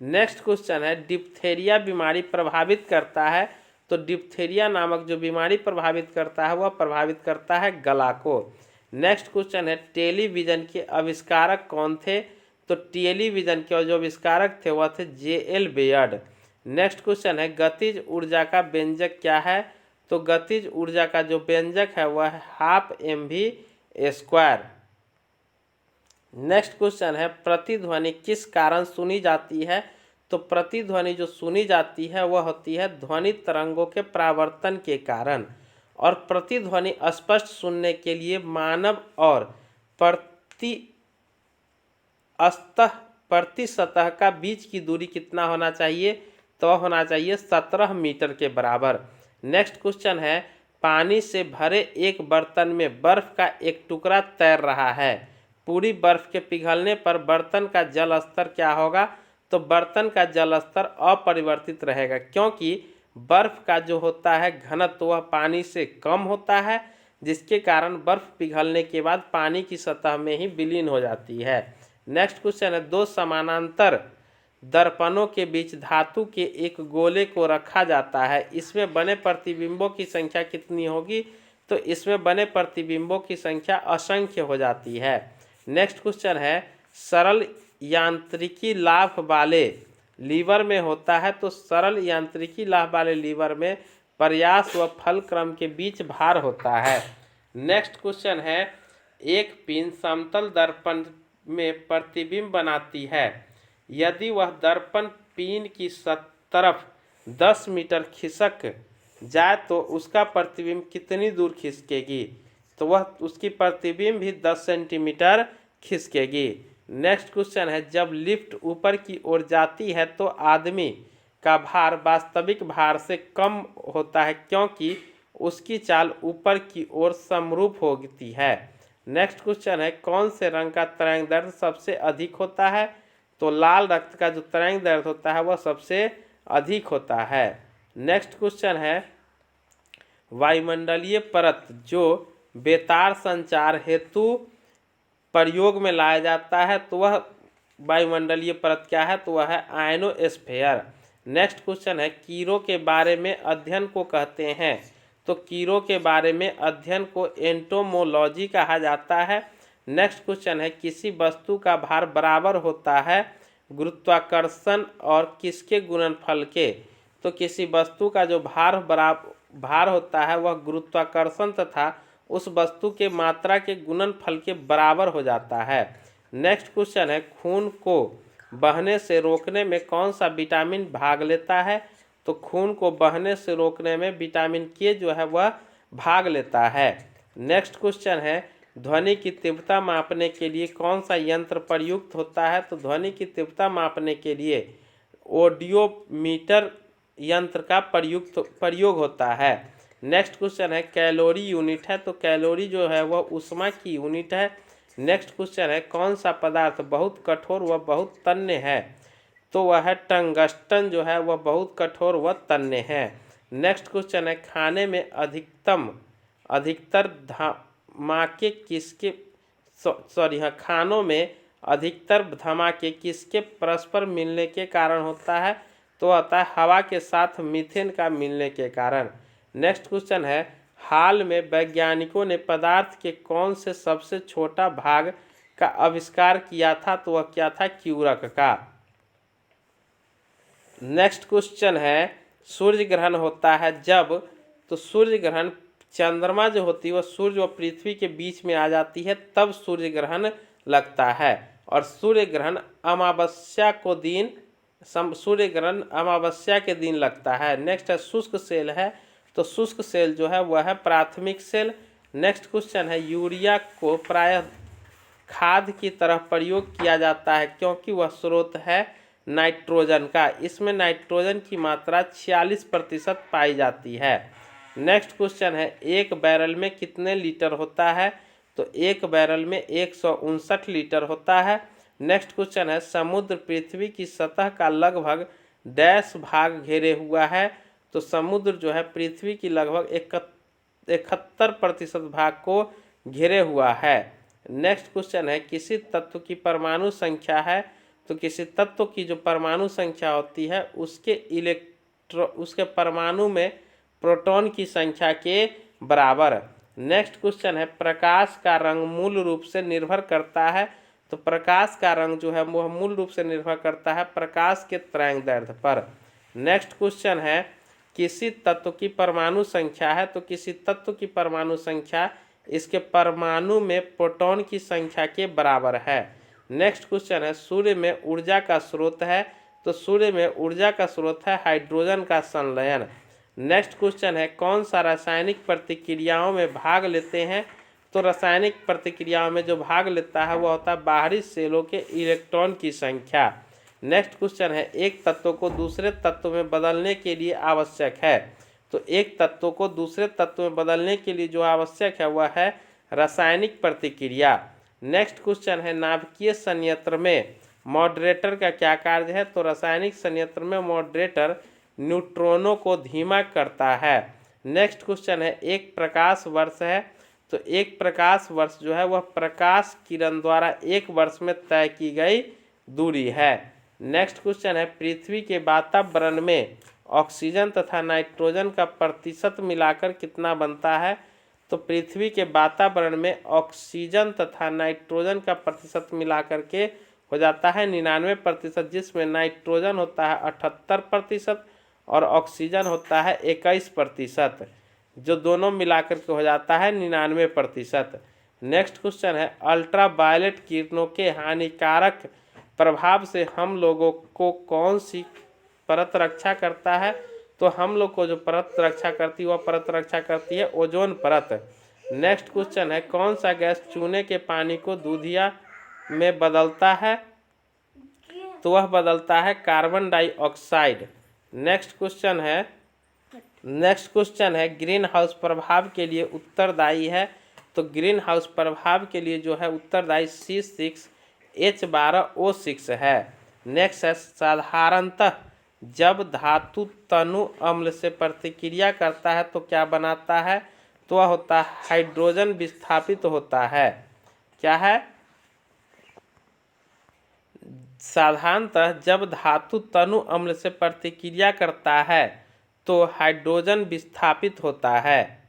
[SPEAKER 1] नेक्स्ट क्वेश्चन है, डिप्थेरिया बीमारी प्रभावित करता है, तो डिप्थेरिया नामक जो बीमारी प्रभावित करता है वह प्रभावित करता है गला को। नेक्स्ट क्वेश्चन है, टेलीविजन के आविष्कारक कौन थे, तो टेलीविजन के जो आविष्कारक थे वह थे J.L. बेयर्ड। नेक्स्ट क्वेश्चन है, गतिज ऊर्जा का व्यंजक क्या है, तो गतिज ऊर्जा का जो व्यंजक है वह है ½mv²। नेक्स्ट क्वेश्चन है, प्रतिध्वनि किस कारण सुनी जाती है, तो प्रतिध्वनि जो सुनी जाती है वह होती है ध्वनि तरंगों के परावर्तन के कारण। और प्रतिध्वनि स्पष्ट सुनने के लिए मानव और प्रति सतह का बीच की दूरी कितना होना चाहिए, तो होना चाहिए 17 मीटर के बराबर। नेक्स्ट क्वेश्चन है, पानी से भरे एक बर्तन में बर्फ का एक टुकड़ा तैर रहा है, पूरी बर्फ के पिघलने पर बर्तन का जल स्तर क्या होगा, तो बर्तन का जल स्तर अपरिवर्तित रहेगा, क्योंकि बर्फ का जो होता है घनत्व वह पानी से कम होता है, जिसके कारण बर्फ पिघलने के बाद पानी की सतह में ही विलीन हो जाती है। नेक्स्ट क्वेश्चन है, दो समानांतर दर्पणों के बीच धातु के एक गोले को रखा जाता है, इसमें बने प्रतिबिंबों की संख्या कितनी होगी, तो इसमें बने प्रतिबिंबों की संख्या असंख्य हो जाती है। नेक्स्ट क्वेश्चन है, सरल यांत्रिकी लाभ वाले लीवर में होता है, तो सरल यांत्रिकी लाभ वाले लीवर में प्रयास व फल क्रम के बीच भार होता है। नेक्स्ट क्वेश्चन है, एक पिन समतल दर्पण में प्रतिबिंब बनाती है, यदि वह दर्पण पिन की तरफ 10 मीटर खिसक जाए तो उसका प्रतिबिंब कितनी दूर खिसकेगी, तो वह उसकी प्रतिबिंब भी 10 सेंटीमीटर खिसकेगी। नेक्स्ट क्वेश्चन है, जब लिफ्ट ऊपर की ओर जाती है तो आदमी का भार वास्तविक भार से कम होता है, क्योंकि उसकी चाल ऊपर की ओर समरूप होती है। नेक्स्ट क्वेश्चन है, कौन से रंग का तरंग दैर्ध्य सबसे अधिक होता है, तो लाल रक्त का जो तरंग दैर्ध्य होता है वह सबसे अधिक होता है। नेक्स्ट क्वेश्चन है, वायुमंडलीय परत जो बेतार संचार हेतु प्रयोग में लाया जाता है, तो वह वायुमंडलीय परत क्या है, तो वह है आयनोस्फीयर। नेक्स्ट क्वेश्चन है, कीड़ों के बारे में अध्ययन को कहते हैं, तो कीड़ों के बारे में अध्ययन को एंटोमोलॉजी कहा जाता है। नेक्स्ट क्वेश्चन है, किसी वस्तु का भार बराबर होता है गुरुत्वाकर्षण और किसके गुणनफल के, तो किसी वस्तु का जो भार होता है वह गुरुत्वाकर्षण तथा उस वस्तु के मात्रा के गुणनफल के बराबर हो जाता है। नेक्स्ट क्वेश्चन है, खून को बहने से रोकने में कौन सा विटामिन भाग लेता है, तो खून को बहने से रोकने में विटामिन के जो है वह भाग लेता है। नेक्स्ट क्वेश्चन है, ध्वनि की तीव्रता मापने के लिए कौन सा यंत्र प्रयुक्त होता है, तो ध्वनि की तीव्रता मापने के लिए ऑडियोमीटर यंत्र का प्रयोग होता है। नेक्स्ट क्वेश्चन है, कैलोरी यूनिट है, तो कैलोरी जो है वह ऊष्मा की यूनिट है। नेक्स्ट क्वेश्चन है, कौन सा पदार्थ बहुत कठोर व बहुत तन्य है, तो वह है टंगस्टन जो है वह बहुत कठोर व तन्य है। नेक्स्ट क्वेश्चन है, खाने में अधिकतर धमाके किसके खानों में अधिकतर धमाके किसके परस्पर मिलने के कारण होता है, तो होता है हवा के साथ मीथेन का मिलने के कारण। नेक्स्ट क्वेश्चन है, हाल में वैज्ञानिकों ने पदार्थ के कौन से सबसे छोटा भाग का आविष्कार किया था, तो वह क्या था, क्यूरक का। नेक्स्ट क्वेश्चन है, सूर्य ग्रहण होता है जब, तो सूर्य ग्रहण चंद्रमा जो होती है वह सूर्य और पृथ्वी के बीच में आ जाती है तब सूर्य ग्रहण लगता है, और सूर्य ग्रहण अमावस्या के दिन लगता है। नेक्स्ट है, शुष्क सेल है, तो शुष्क सेल जो है वह है प्राथमिक सेल। नेक्स्ट क्वेश्चन है, यूरिया को प्रायः खाद की तरह प्रयोग किया जाता है क्योंकि वह स्रोत है नाइट्रोजन का, इसमें नाइट्रोजन की मात्रा 46% पाई जाती है। नेक्स्ट क्वेश्चन है, एक बैरल में कितने लीटर होता है, तो एक बैरल में 159 लीटर होता है। नेक्स्ट क्वेश्चन है, समुद्र पृथ्वी की सतह का लगभग डैश भाग घेरे हुआ है, तो समुद्र जो है पृथ्वी की लगभग 71% भाग को घेरे हुआ है। नेक्स्ट क्वेश्चन है, किसी तत्व की परमाणु संख्या है तो किसी तत्व की जो परमाणु संख्या होती है उसके परमाणु में प्रोटॉन की संख्या के बराबर। नेक्स्ट क्वेश्चन है, प्रकाश का रंग मूल रूप से निर्भर करता है तो प्रकाश का रंग जो है वह मूल रूप से निर्भर करता है प्रकाश के तरंगदैर्ध्य पर। नेक्स्ट क्वेश्चन है, किसी तत्व की परमाणु संख्या है तो किसी तत्व की परमाणु संख्या इसके परमाणु में प्रोटॉन की संख्या के बराबर है। नेक्स्ट क्वेश्चन है, सूर्य में ऊर्जा का स्रोत है तो सूर्य में ऊर्जा का स्रोत है हाइड्रोजन का संलयन। नेक्स्ट क्वेश्चन है, कौन सा रासायनिक प्रतिक्रियाओं में भाग लेते हैं तो रासायनिक प्रतिक्रियाओं में जो भाग लेता है वह होता है बाहरी सेलों के इलेक्ट्रॉन की संख्या। नेक्स्ट क्वेश्चन है, एक तत्व को दूसरे तत्व में बदलने के लिए आवश्यक है तो एक तत्व को दूसरे तत्व में बदलने के लिए जो आवश्यक है वह है रासायनिक प्रतिक्रिया। नेक्स्ट क्वेश्चन है, नाभिकीय संयंत्र में मॉडरेटर का क्या कार्य है तो रासायनिक संयंत्र में मॉडरेटर न्यूट्रॉनों को धीमा करता है। नेक्स्ट क्वेश्चन है, एक प्रकाश वर्ष है तो एक प्रकाश वर्ष जो है वह प्रकाश किरण द्वारा एक वर्ष में तय की गई दूरी है। नेक्स्ट क्वेश्चन है, पृथ्वी के वातावरण में ऑक्सीजन तथा नाइट्रोजन का प्रतिशत मिलाकर कितना बनता है तो पृथ्वी के वातावरण में ऑक्सीजन तथा नाइट्रोजन का प्रतिशत मिलाकर के हो जाता है 99%, जिसमें नाइट्रोजन होता है 78% और ऑक्सीजन होता है 21%, जो दोनों मिलाकर के हो जाता है 99%। नेक्स्ट क्वेश्चन है, अल्ट्रावायलेट किरणों के हानिकारक प्रभाव से हम लोगों को कौन सी परत रक्षा करता है तो हम लोग को जो परत रक्षा करती है वह परत रक्षा करती है ओजोन परत। नेक्स्ट क्वेश्चन है, कौन सा गैस चूने के पानी को दूधिया में बदलता है तो वह बदलता है कार्बन डाइऑक्साइड। नेक्स्ट क्वेश्चन है, ग्रीन हाउस प्रभाव के लिए उत्तरदायी है तो ग्रीन हाउस प्रभाव के लिए जो है उत्तरदायी C6H12O6 है। नेक्स्ट है, साधारणतः जब धातु तनु अम्ल से प्रतिक्रिया करता है तो क्या बनाता है तो वह होता है हाइड्रोजन विस्थापित होता है। क्या है? साधारणतः जब धातु तनु अम्ल से प्रतिक्रिया करता है तो हाइड्रोजन विस्थापित होता है।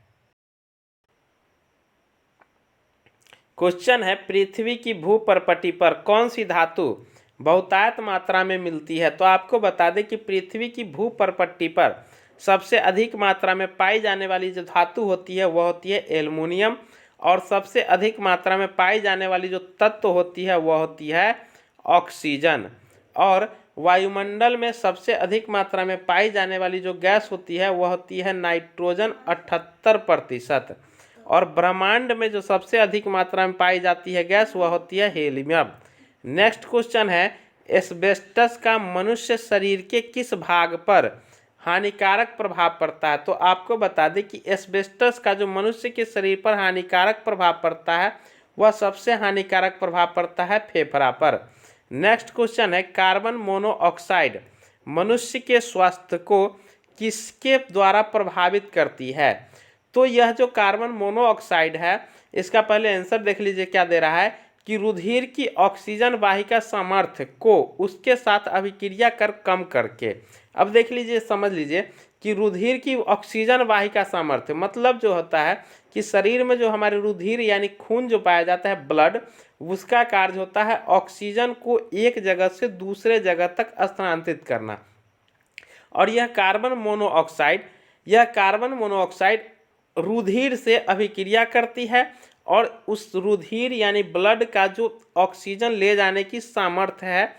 [SPEAKER 1] क्वेश्चन है, पृथ्वी की भूपर्पटी पर कौन सी धातु बहुतायत मात्रा में मिलती है तो आपको बता दें कि पृथ्वी की भूपर्पटी पर सबसे अधिक मात्रा में पाई जाने वाली जो धातु होती है वह होती है एल्युमिनियम, और सबसे अधिक मात्रा में पाई जाने वाली जो तत्व होती है वह होती है ऑक्सीजन। और वायुमंडल में सबसे अधिक मात्रा में पाई जाने वाली जो गैस होती है वह होती है नाइट्रोजन 78%, और ब्रह्मांड में जो सबसे अधिक मात्रा में पाई जाती है गैस वह होती है हीलियम। नेक्स्ट क्वेश्चन है, एस्बेस्टस का मनुष्य शरीर के किस भाग पर हानिकारक प्रभाव पड़ता है तो आपको बता दें कि एस्बेस्टस का जो मनुष्य के शरीर पर हानिकारक प्रभाव पड़ता है वह सबसे हानिकारक प्रभाव पड़ता है फेफड़ा पर। नेक्स्ट क्वेश्चन है, कार्बन मोनोऑक्साइड मनुष्य के स्वास्थ्य को किसके द्वारा प्रभावित करती है तो यह जो कार्बन मोनोऑक्साइड है इसका पहले आंसर देख लीजिए क्या दे रहा है कि रुधिर की ऑक्सीजन वाहिका सामर्थ्य को उसके साथ अभिक्रिया कर कम करके। अब देख लीजिए, समझ लीजिए कि रुधिर की ऑक्सीजन वाहिका सामर्थ्य मतलब जो होता है कि शरीर में जो हमारे रुधिर यानी खून जो पाया जाता है ब्लड, उसका कार्य होता है ऑक्सीजन को एक जगह से दूसरे जगह तक स्थानांतरित करना। और यह कार्बन मोनोऑक्साइड रुधिर से अभिक्रिया करती है और उस रुधिर यानी ब्लड का जो ऑक्सीजन ले जाने की सामर्थ्य है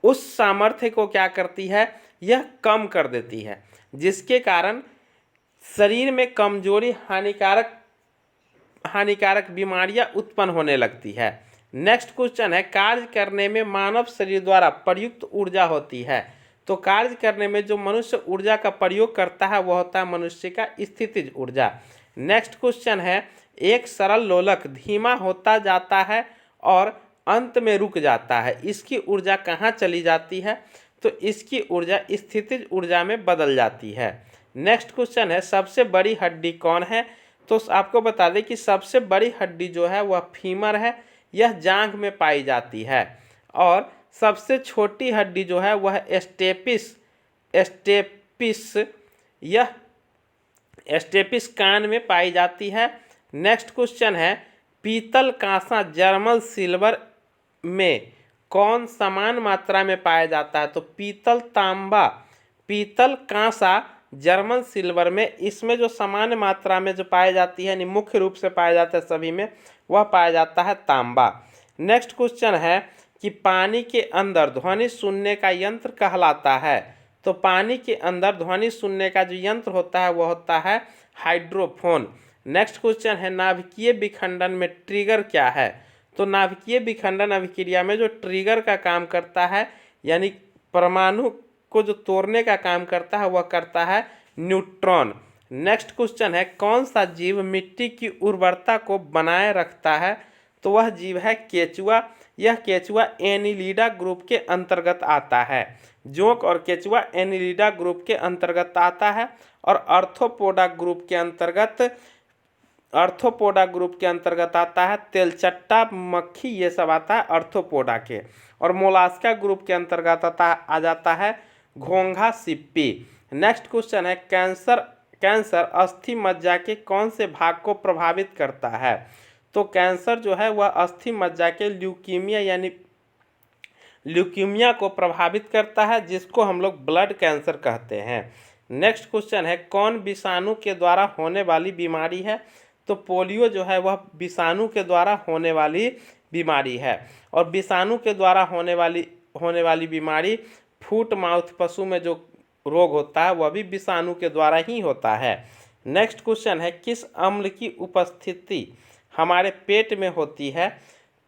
[SPEAKER 1] उस सामर्थ्य को क्या करती है, यह कम कर देती है, जिसके कारण शरीर में कमजोरी हानिकारक बीमारियां उत्पन्न होने लगती है। नेक्स्ट क्वेश्चन है, कार्य करने में मानव शरीर द्वारा प्रयुक्त ऊर्जा होती है तो कार्य करने में जो मनुष्य ऊर्जा का प्रयोग करता है वह होता है मनुष्य का स्थितिज ऊर्जा। नेक्स्ट क्वेश्चन है, एक सरल लोलक धीमा होता जाता है और अंत में रुक जाता है, इसकी ऊर्जा कहाँ चली जाती है तो इसकी ऊर्जा स्थितिज ऊर्जा में बदल जाती है। नेक्स्ट क्वेश्चन है, सबसे बड़ी हड्डी कौन है तो आपको बता दें कि सबसे बड़ी हड्डी जो है वह फीमर है, यह जांघ में पाई जाती है। और सबसे छोटी हड्डी जो है वह स्टेपिस यह स्टेपिस कान में पाई जाती है। नेक्स्ट क्वेश्चन है, पीतल, कांसा, जर्मन सिल्वर में कौन समान मात्रा में पाया जाता है? तो पीतल, तांबा, पीतल, कांसा, जर्मन सिल्वर में इसमें जो सामान्य मात्रा में जो पाई जाती है, यानी मुख्य रूप से पाया जाता है सभी में, वह पाया जाता है तांबा। नेक्स्ट क्वेश्चन है कि पानी के अंदर ध्वनि सुनने का यंत्र कहलाता है? तो पानी के अंदर ध्वनि सुनने का जो यंत्र होता है वह होता है हाइड्रोफोन। नेक्स्ट क्वेश्चन है, नाभिकीय विखंडन में ट्रिगर क्या है? तो नाभिकीय विखंडन अभिक्रिया में जो ट्रिगर का काम करता है, यानी परमाणु को जो तोड़ने का काम करता है, वह करता है न्यूट्रॉन। नेक्स्ट क्वेश्चन है, कौन सा जीव मिट्टी की उर्वरता को बनाए रखता है? तो वह जीव है केचुआ। यह केचुआ एनिलिडा ग्रुप के अंतर्गत आता है। जोंक और केचुआ एनिलिडा ग्रुप के अंतर्गत आता है। और आर्थ्रोपोडा ग्रुप के अंतर्गत आता है तेलचट्टा, मक्खी, ये सब आता है आर्थ्रोपोडा के। और मोलास्का ग्रुप के अंतर्गत आ जाता है घोंघा सिप्पी। नेक्स्ट क्वेश्चन है, कैंसर अस्थि मज्जा के कौन से भाग को प्रभावित करता है? तो कैंसर जो है वह अस्थि मज्जा के ल्यूकीमिया को प्रभावित करता है, जिसको हम लोग ब्लड कैंसर कहते हैं। नेक्स्ट क्वेश्चन है, कौन विषाणु के द्वारा होने वाली बीमारी है? तो पोलियो जो है वह विषाणु के द्वारा होने वाली बीमारी है। और विषाणु के द्वारा होने वाली बीमारी फुट माउथ पशु में जो रोग होता है वह भी विषाणु के द्वारा ही होता है। नेक्स्ट क्वेश्चन है, किस अम्ल की उपस्थिति हमारे पेट में होती है?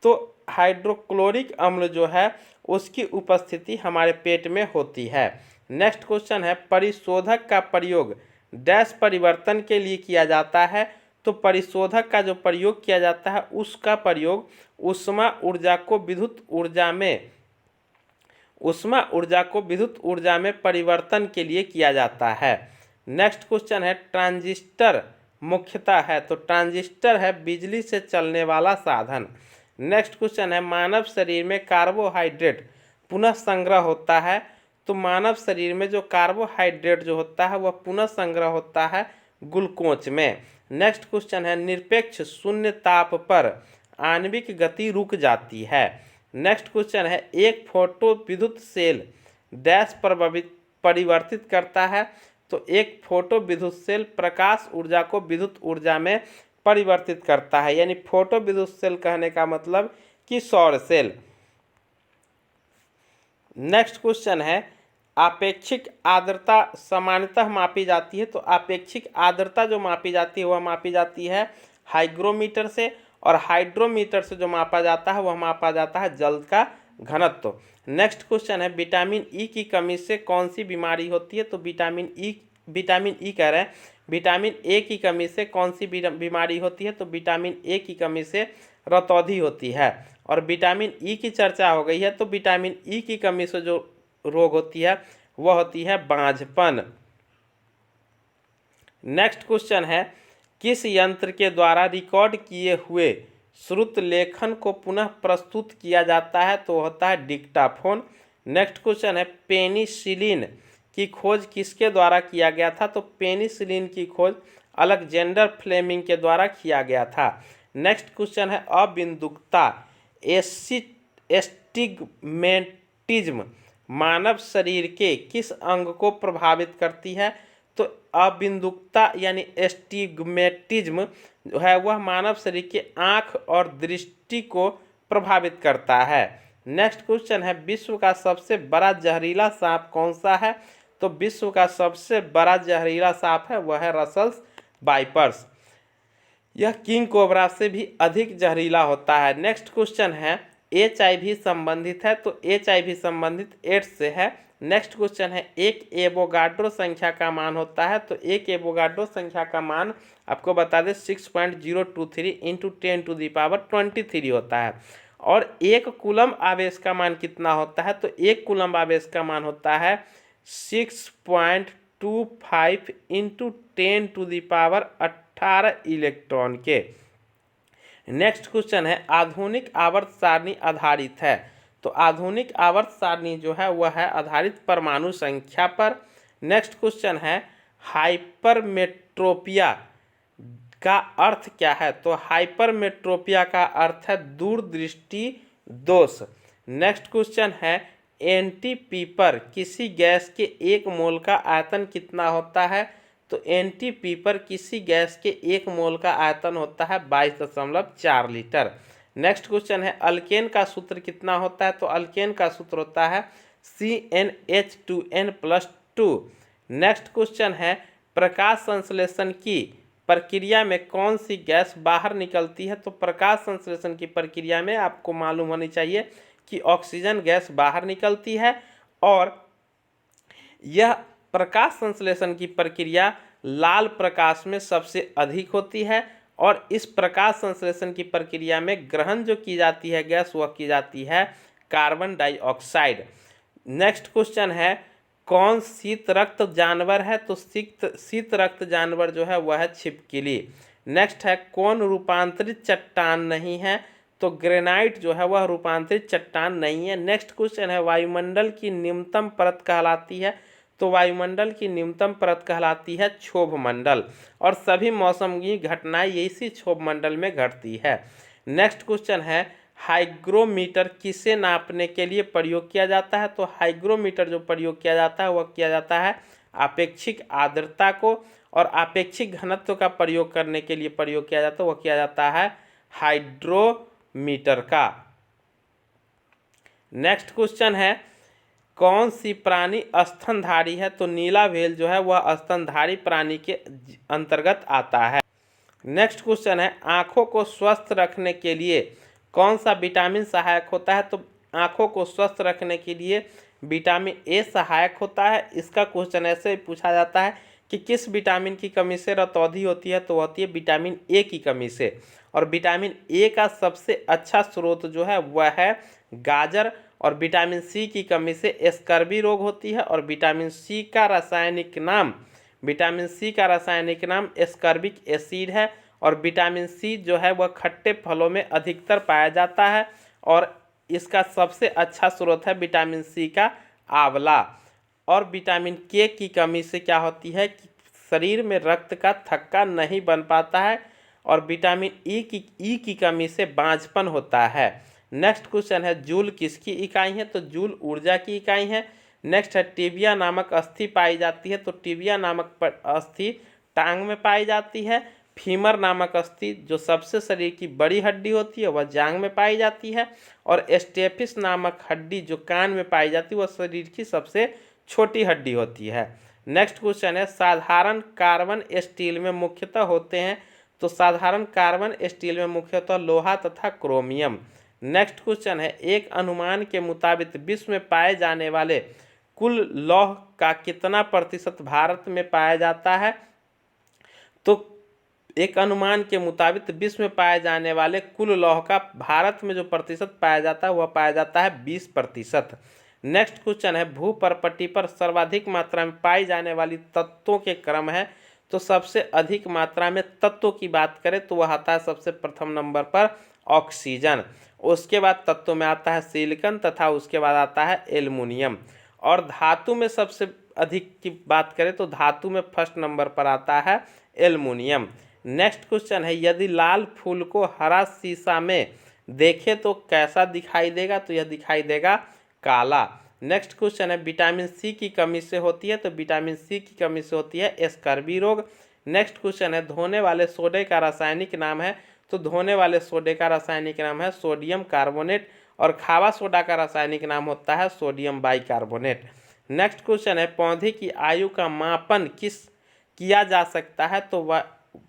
[SPEAKER 1] तो हाइड्रोक्लोरिक अम्ल जो है उसकी उपस्थिति हमारे पेट में होती है। नेक्स्ट क्वेश्चन है, परिशोधक का प्रयोग डैश परिवर्तन के लिए किया जाता है? तो परिशोधक का जो प्रयोग किया जाता है उसका प्रयोग ऊष्मा ऊर्जा को विद्युत ऊर्जा में परिवर्तन के लिए किया जाता है। नेक्स्ट क्वेश्चन है, ट्रांजिस्टर मुख्यतः है? तो ट्रांजिस्टर है बिजली से चलने वाला साधन। नेक्स्ट क्वेश्चन है, मानव शरीर में कार्बोहाइड्रेट पुनः संग्रह होता है? तो मानव शरीर में जो कार्बोहाइड्रेट जो होता है वह पुनः संग्रह होता है ग्लूकोज में। नेक्स्ट क्वेश्चन है, निरपेक्ष शून्य ताप पर आणविक गति रुक जाती है? नेक्स्ट क्वेश्चन है, एक फोटो विद्युत सेल डैश परिवर्तित करता है? तो एक फोटो विद्युत सेल प्रकाश ऊर्जा को विद्युत ऊर्जा में परिवर्तित करता है, यानी फोटो विद्युत सेल कहने का मतलब कि सौर सेल। नेक्स्ट क्वेश्चन है, आपेक्षिक आर्द्रता सामान्यतः मापी जाती है? तो आपेक्षिक आर्द्रता जो मापी जाती है वह मापी जाती है हाइग्रोमीटर से। और हाइड्रोमीटर से जो मापा जाता है वह मापा जाता है जल का घनत्व। नेक्स्ट क्वेश्चन है, विटामिन ई की कमी से कौन सी बीमारी होती है? तो विटामिन ई कह रहे हैं, विटामिन ए की कमी से कौन सी बीमारी होती है? तो विटामिन ए की कमी से रतौंधी होती है। और विटामिन ई की चर्चा हो गई है, तो विटामिन ई की कमी से जो रोग होती है वह होती है बांझपन। नेक्स्ट क्वेश्चन है, किस यंत्र के द्वारा रिकॉर्ड किए हुए श्रुत लेखन को पुनः प्रस्तुत किया जाता है? तो होता है डिक्टाफोन। नेक्स्ट क्वेश्चन है, पेनिसिलिन की खोज किसके द्वारा किया गया था? तो पेनिसिलिन की खोज अलेक्जेंडर फ्लेमिंग के द्वारा किया गया था। नेक्स्ट क्वेश्चन है, अबिंदुकता एस्टिग्मेटिज्म मानव शरीर के किस अंग को प्रभावित करती है? तो अबिंदुकता यानी एस्टिग्मेटिज्म जो है वह मानव शरीर के आँख और दृष्टि को प्रभावित करता है। नेक्स्ट क्वेश्चन है, विश्व का सबसे बड़ा जहरीला सांप कौन सा है? तो विश्व का सबसे बड़ा जहरीला सांप है वह है रसल्स वाइपर्स। यह किंग कोबरा से भी अधिक जहरीला होता है। नेक्स्ट क्वेश्चन है, HIV संबंधित है? तो HIV संबंधित एड्स से है। नेक्स्ट क्वेश्चन है, एक एवोगाड्रो संख्या का मान होता है? तो एक एवोगाड्रो संख्या का मान आपको बता दें 6.023 × 10⁻23 होता है। और एक कूलम आवेश का मान कितना होता है? तो एक कूलम आवेश का मान होता है 6.2 25 इंटू 10⁻18 इलेक्ट्रॉन के। नेक्स्ट क्वेश्चन है आधुनिक आवर्त सारणी आधारित है। तो आधुनिक आवर्त सारणी जो है वह है आधारित परमाणु संख्या पर। नेक्स्ट क्वेश्चन है हाइपरमेट्रोपिया का अर्थ क्या है। तो हाइपरमेट्रोपिया का अर्थ है दूरदृष्टि दोष। नेक्स्ट क्वेश्चन है एनटीपी पर किसी गैस के 1 मोल का आयतन कितना होता है। तो एनटीपी पर किसी गैस के 1 मोल का आयतन होता है 22.4 लीटर। नेक्स्ट क्वेश्चन है अल्केन का सूत्र कितना होता है। तो अल्केन का सूत्र होता है CnH2n+2। नेक्स्ट क्वेश्चन है प्रकाश संश्लेषण की प्रक्रिया में कौन सी गैस बाहर निकलती है। तो प्रकाश संश्लेषण की प्रक्रिया में आपको मालूम होनी चाहिए कि ऑक्सीजन गैस बाहर निकलती है और यह प्रकाश संश्लेषण की प्रक्रिया लाल प्रकाश में सबसे अधिक होती है और इस प्रकाश संश्लेषण की प्रक्रिया में ग्रहण जो की जाती है गैस वह की जाती है कार्बन डाइऑक्साइड। नेक्स्ट क्वेश्चन है कौन शीत रक्त जानवर है। तो शीत रक्त जानवर जो है वह है छिपकली। नेक्स्ट है कौन रूपांतरित चट्टान नहीं है। तो ग्रेनाइट जो है वह रूपांतरित चट्टान नहीं है। नेक्स्ट क्वेश्चन है वायुमंडल की निम्नतम परत कहलाती है। तो वायुमंडल की निम्नतम परत कहलाती है क्षोभ मंडल और सभी मौसम की घटनाएं इसी क्षोभ मंडल में घटती है। नेक्स्ट क्वेश्चन है हाइग्रोमीटर किसे नापने के लिए प्रयोग किया जाता है। तो हाइग्रोमीटर जो प्रयोग किया जाता है वह किया जाता है आपेक्षिक आर्द्रता को और आपेक्षिक घनत्व का प्रयोग करने के लिए प्रयोग किया जाता है वह किया जाता है हाइड्रोमीटर का। नेक्स्ट क्वेश्चन है कौन सी प्राणी स्तनधारी है। तो नीला व्हेल जो है वह स्तनधारी प्राणी के अंतर्गत आता है। नेक्स्ट क्वेश्चन है आँखों को स्वस्थ रखने के लिए कौन सा विटामिन सहायक होता है। तो आँखों को स्वस्थ रखने के लिए विटामिन ए सहायक होता है। इसका क्वेश्चन ऐसे पूछा जाता है कि किस विटामिन की कमी से रतौंधी होती है। तो होती है विटामिन ए की कमी से और विटामिन ए का सबसे अच्छा स्रोत जो है वह है गाजर और विटामिन सी की कमी से स्कर्वी रोग होती है और विटामिन सी का रासायनिक नाम स्कर्बिक एसिड है और विटामिन सी जो है वह खट्टे फलों में अधिकतर पाया जाता है और इसका सबसे अच्छा स्रोत है विटामिन सी का आंवला। और विटामिन के की कमी से क्या होती है कि शरीर में रक्त का थक्का नहीं बन पाता है और विटामिन ई की कमी से बांझपन होता है। नेक्स्ट क्वेश्चन है जूल किसकी इकाई है। तो जूल ऊर्जा की इकाई है। नेक्स्ट है टिबिया नामक अस्थि पाई जाती है। तो टिबिया नामक अस्थि टांग में पाई जाती है। फीमर नामक अस्थि जो सबसे शरीर की बड़ी हड्डी होती है वह जांघ में पाई जाती है और स्टेपिस नामक हड्डी जो कान में पाई जाती है वह शरीर की सबसे छोटी हड्डी होती है। नेक्स्ट क्वेश्चन है साधारण कार्बन स्टील में मुख्यतः होते हैं। तो साधारण कार्बन स्टील में मुख्यतः लोहा तथा क्रोमियम। नेक्स्ट क्वेश्चन है एक अनुमान के मुताबिक विश्व में पाए जाने वाले कुल लौह का कितना प्रतिशत भारत में पाया जाता है। तो एक अनुमान के मुताबिक विश्व में पाए जाने वाले कुल लौह का भारत में जो प्रतिशत पाया जाता है वह पाया जाता है 20%। नेक्स्ट क्वेश्चन है भूपर्पटी पर सर्वाधिक मात्रा में पाई जाने वाली तत्वों के क्रम है। तो सबसे अधिक मात्रा में तत्वों की बात करें तो वह आता है सबसे प्रथम नंबर पर ऑक्सीजन, उसके बाद तत्वों में आता है सिलिकॉन तथा उसके बाद आता है एल्युमिनियम और धातु में सबसे अधिक की बात करें तो धातु में फर्स्ट नंबर पर आता है एल्युमिनियम। नेक्स्ट क्वेश्चन है यदि लाल फूल को हरा शीशा में देखें तो कैसा दिखाई देगा। तो यह दिखाई देगा काला। नेक्स्ट क्वेश्चन है विटामिन सी की कमी से होती है। तो विटामिन सी की कमी से होती है स्कर्वी रोग। नेक्स्ट क्वेश्चन है धोने वाले सोडे का रासायनिक नाम है। तो धोने वाले सोडे का रासायनिक नाम है सोडियम कार्बोनेट और खावा सोडा का रासायनिक नाम होता है सोडियम बाइकार्बोनेट। नेक्स्ट क्वेश्चन है पौधे की आयु का मापन किया जा सकता है। तो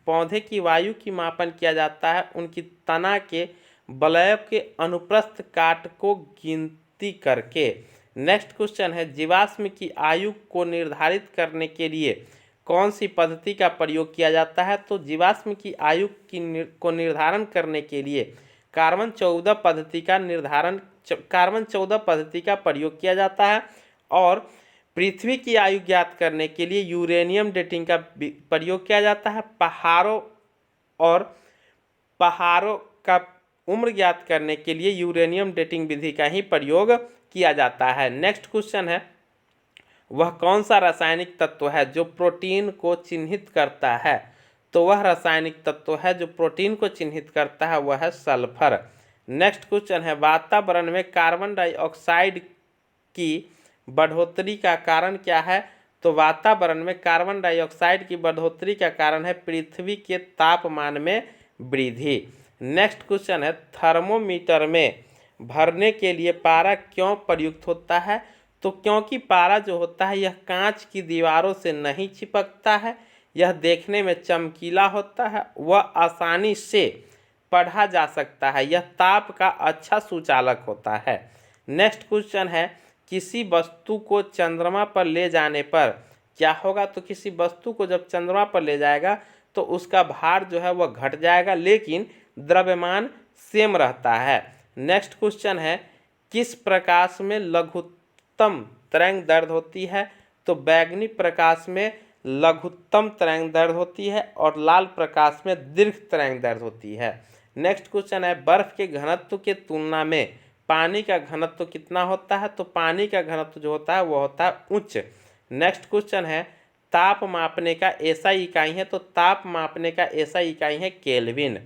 [SPEAKER 1] पौधे की वायु की मापन किया जाता है उनकी तना के वलय के अनुप्रस्थ काट को गिनती करके। नेक्स्ट क्वेश्चन है जीवाश्म की आयु को निर्धारित करने के लिए कौन सी पद्धति का प्रयोग किया जाता है। तो जीवाश्म की आयु को निर्धारण करने के लिए कार्बन 14 पद्धति का प्रयोग किया जाता है और पृथ्वी की आयु ज्ञात करने के लिए यूरेनियम डेटिंग का प्रयोग किया जाता है। पहाड़ों का उम्र ज्ञात करने के लिए यूरेनियम डेटिंग विधि का ही प्रयोग किया जाता है। नेक्स्ट क्वेश्चन है, वह कौन सा रासायनिक तत्व है जो प्रोटीन को चिन्हित करता है? तो वह रासायनिक तत्व है जो प्रोटीन को चिन्हित करता है, वह है सल्फर। नेक्स्ट क्वेश्चन है, वातावरण में कार्बन डाइऑक्साइड की बढ़ोतरी का कारण क्या है? तो वातावरण में कार्बन डाइऑक्साइड की बढ़ोतरी का कारण है पृथ्वी के तापमान में वृद्धि। नेक्स्ट क्वेश्चन है, थर्मोमीटर में भरने के लिए पारा क्यों प्रयुक्त होता है? तो क्योंकि पारा जो होता है यह कांच की दीवारों से नहीं चिपकता है, यह देखने में चमकीला होता है, वह आसानी से पढ़ा जा सकता है, यह ताप का अच्छा सुचालक होता है। नेक्स्ट क्वेश्चन है, किसी वस्तु को चंद्रमा पर ले जाने पर क्या होगा? तो किसी वस्तु को जब चंद्रमा पर ले जाएगा तो उसका भार जो है वह घट जाएगा, लेकिन द्रव्यमान सेम रहता है। नेक्स्ट क्वेश्चन है, किस प्रकाश में लघुत्तम तरंगदैर्घ्य होती है? तो बैंगनी प्रकाश में लघुत्तम तरंगदैर्घ्य होती है और लाल प्रकाश में दीर्घ तरंगदैर्घ्य होती है। नेक्स्ट क्वेश्चन है, बर्फ के घनत्व के तुलना में पानी का घनत्व कितना होता है? तो पानी का घनत्व जो होता है वह होता है उच्च। नेक्स्ट क्वेश्चन है, ताप मापने का ऐसा इकाई है? तो ताप मापने का ऐसा इकाई है केल्विन।